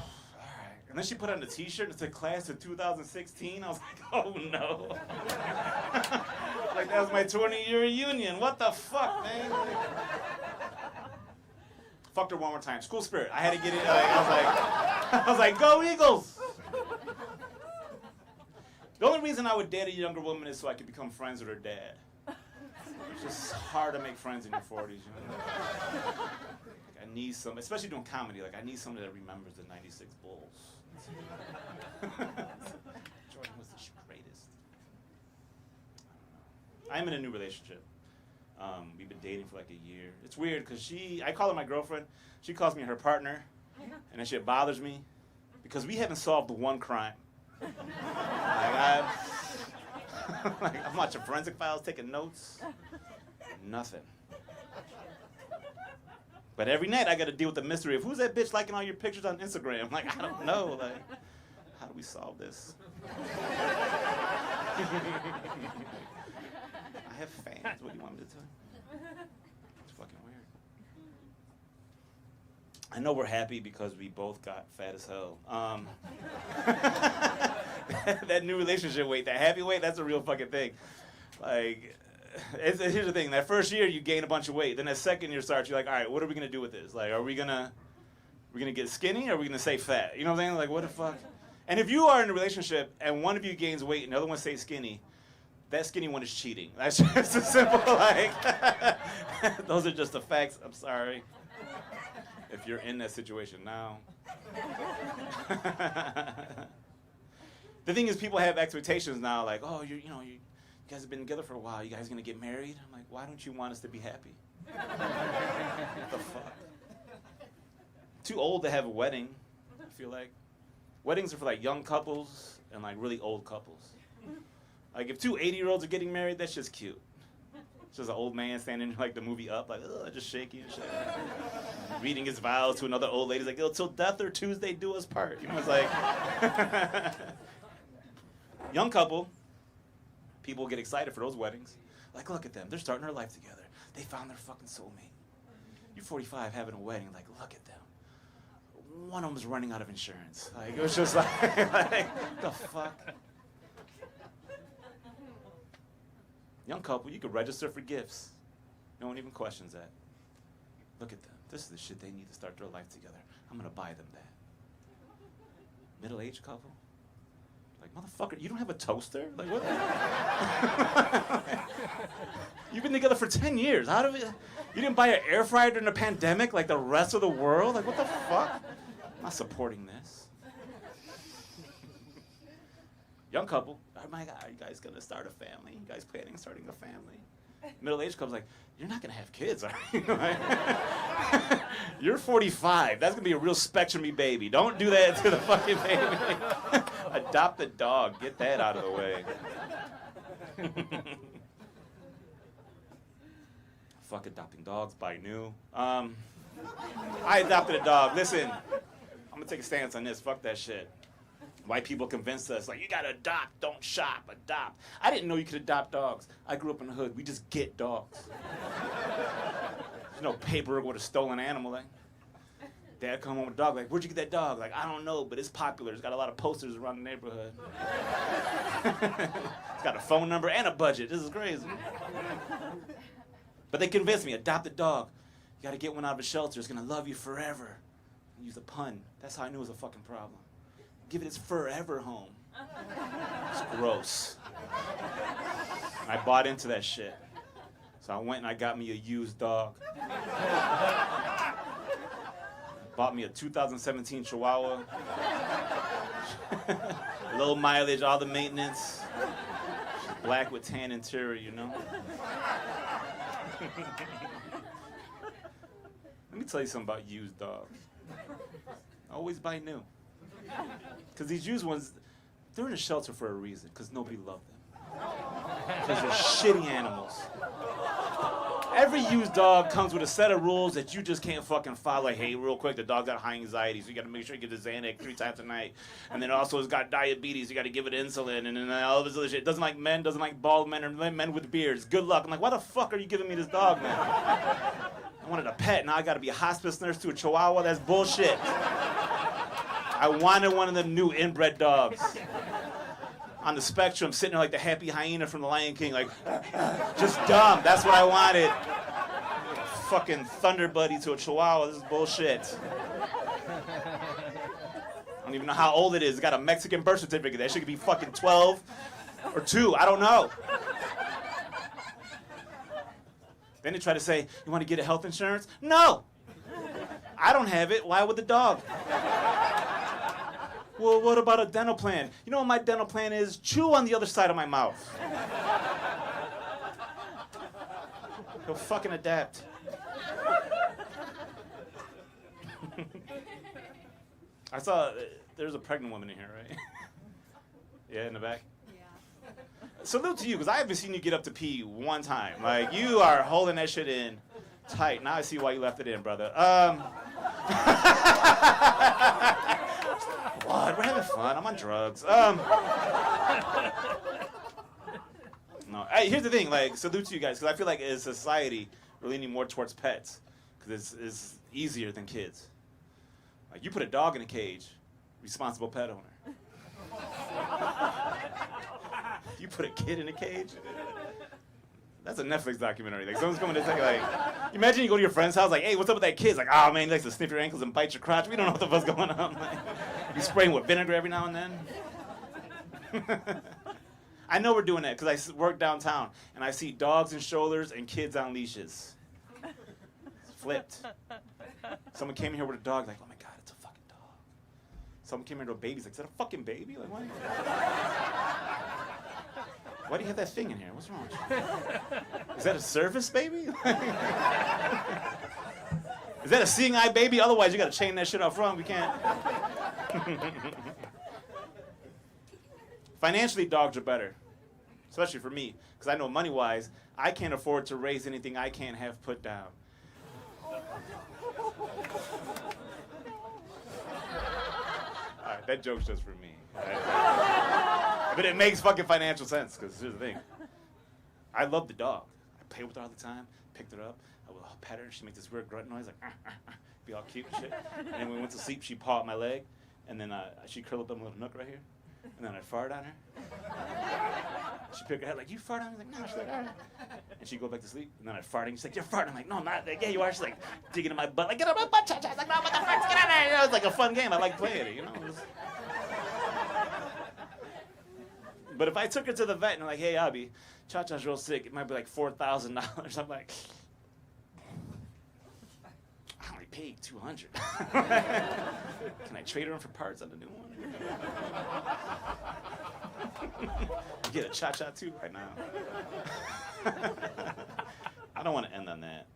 Speaker 9: And then she put on a t-shirt and said class of 2016. I was like, oh no. Like, that was my 20-year reunion. What the fuck, man? Fucked her one more time. School spirit. I had to get it. I was like, go Eagles! The only reason I would date a younger woman is so I could become friends with her dad. It's just hard to make friends in your 40s, you know? Like I need some, especially doing comedy, like I need somebody that remembers the 96 Bulls. Jordan was the greatest. I'm in a new relationship. We've been dating for like a year. It's weird because I call her my girlfriend. She calls me her partner. And that shit bothers me because we haven't solved one crime. I'm watching forensic files, taking notes. Nothing. But every night I got to deal with the mystery of who's that bitch liking all your pictures on Instagram. Like, I don't know. Like, how do we solve this? I have fans. What do you want me to tell you? It's fucking weird. I know we're happy because we both got fat as hell. That new relationship weight, that happy weight, that's a real fucking thing. Like, here's the thing. That first year, you gain a bunch of weight. Then that second year starts, you're like, all right, what are we going to do with this? Like, we're going to get skinny or are we going to stay fat? You know what I'm saying? Like, what the fuck? And if you are in a relationship and one of you gains weight and the other one stays skinny, that skinny one is cheating. That's just a simple, like, those are just the facts. I'm sorry if you're in that situation now. The thing is, people have expectations now, like, oh, you guys have been together for a while. You guys gonna get married? I'm like, why don't you want us to be happy? What the fuck? Too old to have a wedding, I feel like. Weddings are for like young couples and like really old couples. Like if two 80-year-olds are getting married, that's just cute. It's just an old man standing like the movie Up, like, just shaky and shit. Reading his vows to another old lady, like, till death or Tuesday do us part. You know, it's like, young couple, people get excited for those weddings. Like, look at them, they're starting their life together. They found their fucking soulmate. You're 45 having a wedding, like, look at them. One of them's running out of insurance. Like, it was just like, the fuck? Young couple, you could register for gifts. No one even questions that. Look at them. This is the shit they need to start their life together. I'm gonna buy them that. Middle-aged couple? Like, motherfucker, you don't have a toaster? Like, what? You've been together for 10 years. You didn't buy an air fryer during the pandemic like the rest of the world? Like, what the fuck? I'm not supporting this. Young couple, oh my God, are you guys gonna start a family? You guys planning on starting a family? Middle-aged couple's like, you're not gonna have kids, are you? You're 45. That's gonna be a real spectrum-y baby. Don't do that to the fucking baby. Adopt a dog. Get that out of the way. Fuck adopting dogs. Buy new. I adopted a dog. Listen, I'm gonna take a stance on this. Fuck that shit. White people convinced us, like, you gotta adopt, don't shop, adopt. I didn't know you could adopt dogs. I grew up in the hood. We just get dogs. There's no paperwork with a stolen animal. Like, Dad come home with a dog. Like, where'd you get that dog? Like, I don't know, but it's popular. It's got a lot of posters around the neighborhood. It's got a phone number and a budget. This is crazy. But they convinced me, adopt a dog. You gotta get one out of a shelter. It's gonna love you forever. Use a pun. That's how I knew it was a fucking problem. Give it its forever home. It's gross. I bought into that shit. So I went and I got me a used dog. Bought me a 2017 Chihuahua. Low mileage, all the maintenance. Black with tan interior, you know? Let me tell you something about used dogs. Always buy new. Because these used ones, they're in a shelter for a reason, because nobody loved them. Because they're shitty animals. Every used dog comes with a set of rules that you just can't fucking follow. Like, hey, real quick, the dog's got high anxiety, so you got to make sure you get the Xanax 3 times a night. And then also it's got diabetes, you got to give it insulin, and then all this other shit. It doesn't like men, doesn't like bald men, or men with beards. Good luck. I'm like, why the fuck are you giving me this dog, man? I wanted a pet, now I got to be a hospice nurse to a Chihuahua? That's bullshit. I wanted one of them new inbred dogs. On the spectrum, sitting there like the happy hyena from The Lion King, like, just dumb. That's what I wanted. Fucking Thunder Buddy to a Chihuahua. This is bullshit. I don't even know how old it is. It's got a Mexican birth certificate. That shit could be fucking 12 or 2. I don't know. Then they try to say, you want to get a health insurance? No. I don't have it. Why would the dog? Well, what about a dental plan? You know what my dental plan is? Chew on the other side of my mouth. He'll fucking adapt. I saw there's a pregnant woman in here, right? Yeah, in the back? Yeah. Salute to you, because I haven't seen you get up to pee one time. Like, you are holding that shit in tight. Now I see why you left it in, brother. What? We're having fun. I'm on drugs. No. Hey, here's the thing. Like, salute to you guys, because I feel like as a society, we're leaning more towards pets, because it's easier than kids. Like, you put a dog in a cage, responsible pet owner. You put a kid in a cage? That's a Netflix documentary. Like, someone's coming to say, like, imagine you go to your friend's house, like, hey, what's up with that kid? It's like, oh, man, he likes to sniff your ankles and bite your crotch. We don't know what the fuck's going on. Like, you spraying with vinegar every now and then? I know we're doing that because I work downtown, and I see dogs and strollers and kids on leashes. It's flipped. Someone came here with a dog, like, oh, my God, it's a fucking dog. Someone came here to a baby, like, is that a fucking baby? Like, what? Why do you have that thing in here? What's wrong with you? Is that a service baby? Is that a seeing eye baby? Otherwise, you got to chain that shit up front. We can't. Financially, dogs are better, especially for me, because I know money-wise, I can't afford to raise anything I can't have put down. All right, that joke's just for me. But it makes fucking financial sense, because here's the thing. I love the dog. I play with her all the time, picked her up, I would pet her, she'd make this weird grunt noise, like, be all cute and shit. And then when we went to sleep, she'd paw at my leg, and then she'd curl up in a little nook right here, and then I'd fart on her. She'd pick her head, like, you fart on me? I was like, no. She's like, all right. And she'd go back to sleep, and then I'd fart, and she's like, you're farting. I'm like, no, I'm not. Like, yeah, you are. She's like, digging in my butt, like, get out of my butt, cha-cha. I was like, no, what the fuck, get out of there. You know, it's like a fun game. I like playing it, you know? But if I took her to the vet and I'm like, hey, Abi, Cha-Cha's real sick, it might be like $4,000. I'm like, I only paid $200. Can I trade her in for parts on the new one? You get a Cha-Cha too right now. I don't want to end on that.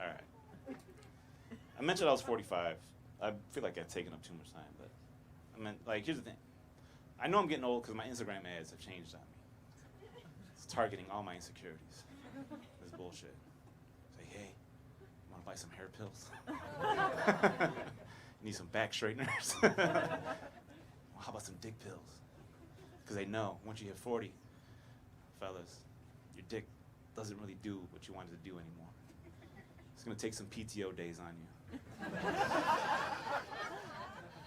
Speaker 9: All right. I mentioned I was 45. I feel like I've taken up too much time, but I mean, like, here's the thing. I know I'm getting old because my Instagram ads have changed on me. It's targeting all my insecurities. This bullshit. It's like, hey, you want to buy some hair pills? You need some back straighteners? Well, how about some dick pills? Because they know once you hit 40, fellas, your dick doesn't really do what you want it to do anymore. It's going to take some PTO days on you.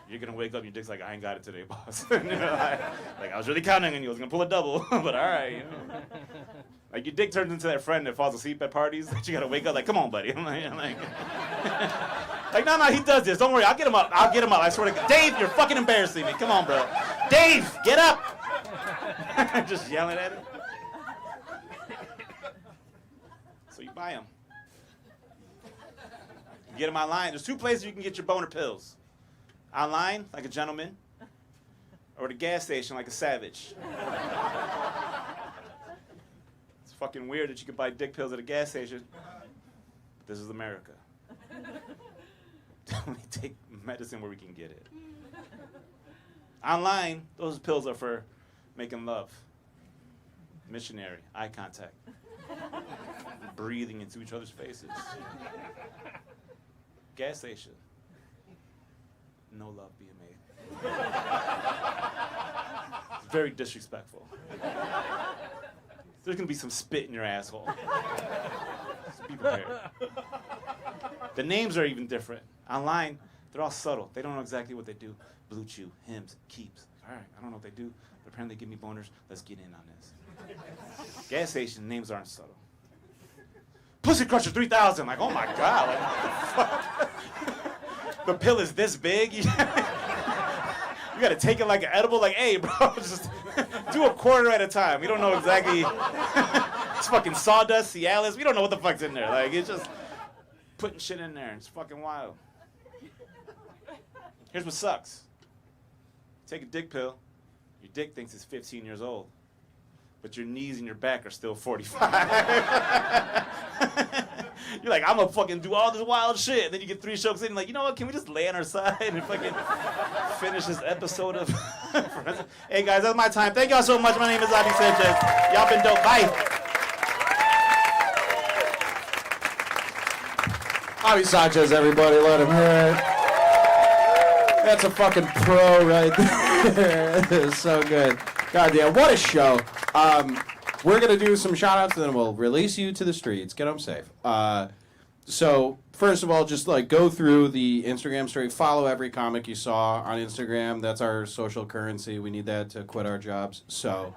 Speaker 9: You're gonna wake up and your dick's like, I ain't got it today, boss. You know, like, I was really counting on you. I was gonna pull a double, but all right. You know. Like, your dick turns into that friend that falls asleep at parties that you gotta wake up like, come on, buddy. I'm like, no, he does this. Don't worry, I'll get him up. I swear to God. Dave, you're fucking embarrassing me. Come on, bro. Dave, get up. Just yelling at him. So you buy him. You get him online. There's two places you can get your boner pills. Online, like a gentleman, or at a gas station, like a savage. It's fucking weird that you can buy dick pills at a gas station. But this is America. We take medicine where we can get it. Online, those pills are for making love. Missionary, eye contact. Breathing into each other's faces. Gas station. No love being made. It's very disrespectful. There's gonna be some spit in your asshole. Just be prepared. The names are even different. Online, they're all subtle. They don't know exactly what they do. Blue Chew, Hims, Keeps. All right, I don't know what they do, but apparently they give me boners. Let's get in on this. Gas station names aren't subtle. Pussy Crusher 3000. Like, oh my God. Like, what the fuck? The pill is this big. You gotta take it like an edible. Like, hey, bro, just do a quarter at a time. We don't know exactly. It's fucking sawdust, Cialis. We don't know what the fuck's in there. Like, it's just putting shit in there. It's fucking wild. Here's what sucks. Take a dick pill. Your dick thinks it's 15 years old. But your knees and your back are still 45. You're like, I'm gonna fucking do all this wild shit. And then you get 3 strokes in, like, you know what? Can we just lay on our side and fucking finish this episode of Hey guys, that's my time. Thank y'all so much. My name is Abi Sanchez. Y'all been dope. Bye.
Speaker 1: Abi Sanchez, everybody, let him hear it. That's a fucking pro right there. It is so good. Goddamn, what a show. We're going to do some shout-outs, and then we'll release you to the streets. Get home safe. So, first of all, just, like, go through the Instagram story. Follow every comic you saw on Instagram. That's our social currency. We need that to quit our jobs. So,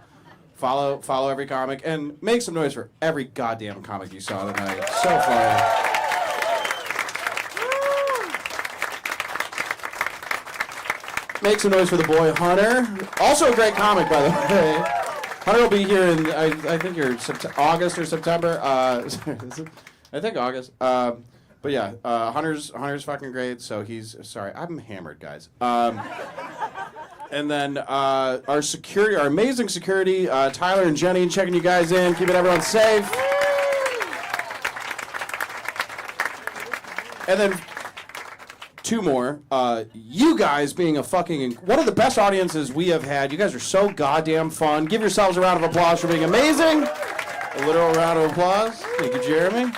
Speaker 1: follow every comic, and make some noise for every goddamn comic you saw tonight. So funny. Make some noise for the boy Hunter. Also a great comic, by the way. Hunter will be here in, I think, August or September. I think August. But yeah, Hunter's fucking great. So he's sorry. I'm hammered, guys. And then our amazing security, Tyler and Jenny, checking you guys in, keeping everyone safe. And then 2 more. You guys being one of the best audiences we have had. You guys are so goddamn fun. Give yourselves a round of applause for being amazing. A literal round of applause. Thank you, Jeremy.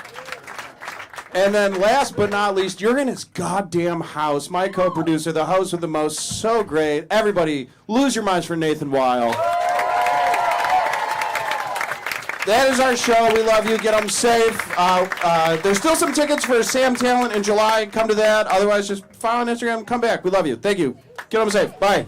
Speaker 1: And then last but not least, you're in his goddamn house. My co-producer, the host with the most, so great. Everybody, lose your minds for Nathan Weil. That is our show. We love you. Get them safe. There's still some tickets for Sam Talent in July. Come to that. Otherwise, just follow on Instagram. Come back. We love you. Thank you. Get them safe. Bye.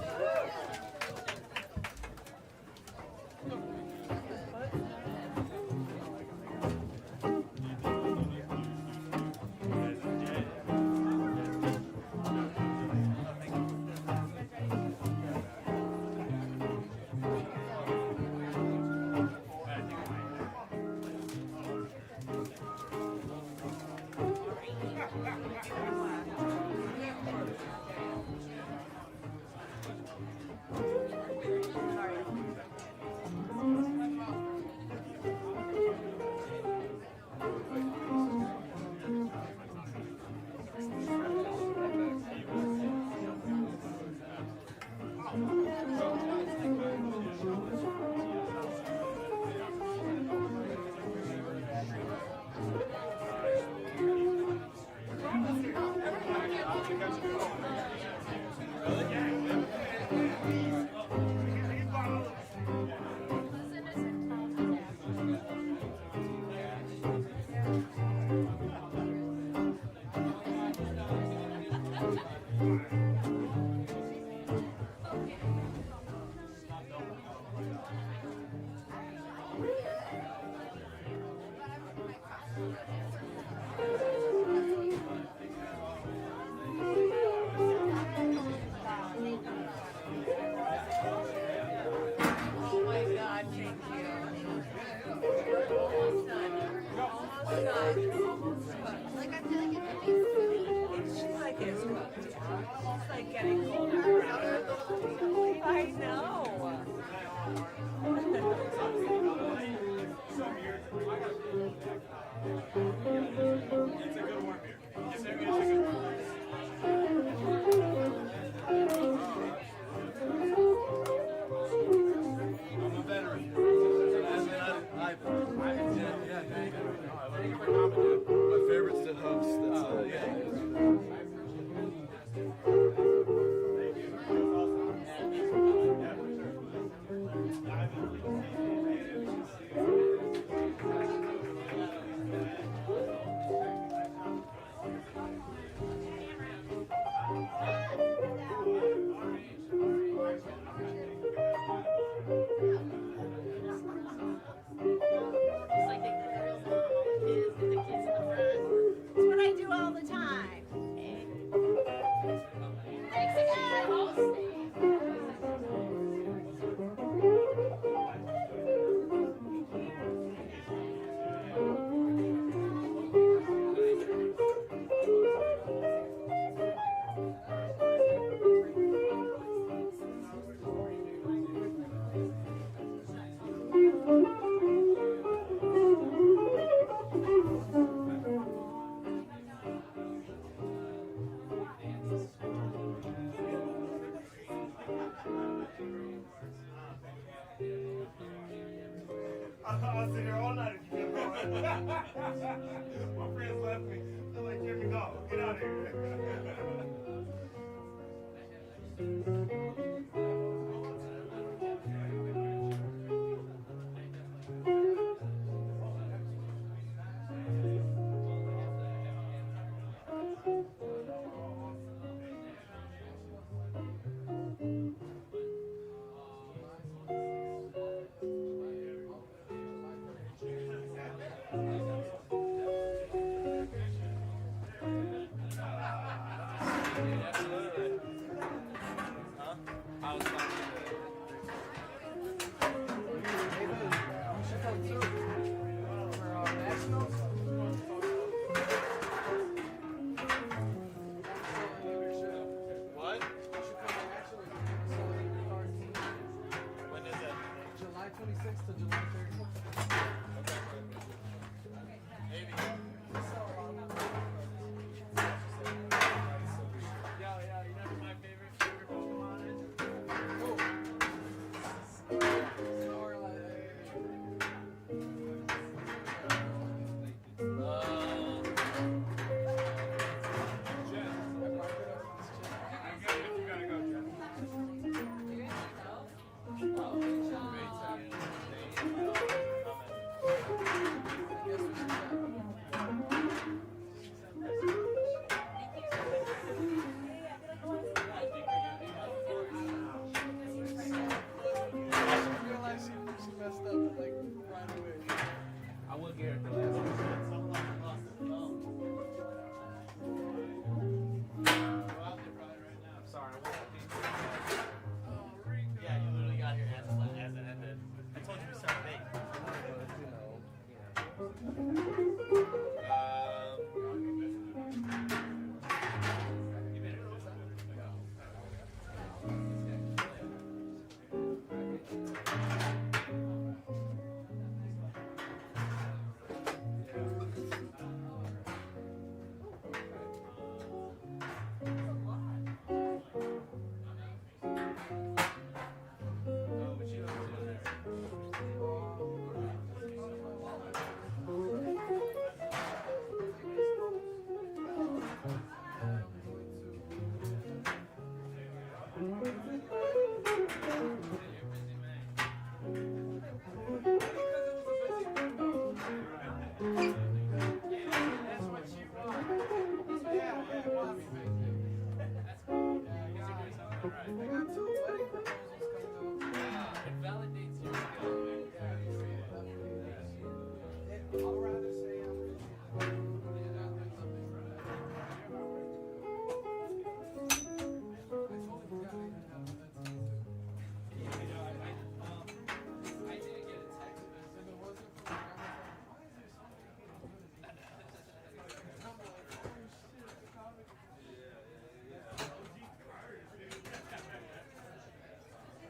Speaker 3: I'll sit here all night if you keep going. My friends left me. They're like, Jimmy, go. Get out of here.
Speaker 10: What? When is it? July 26th to July 31st.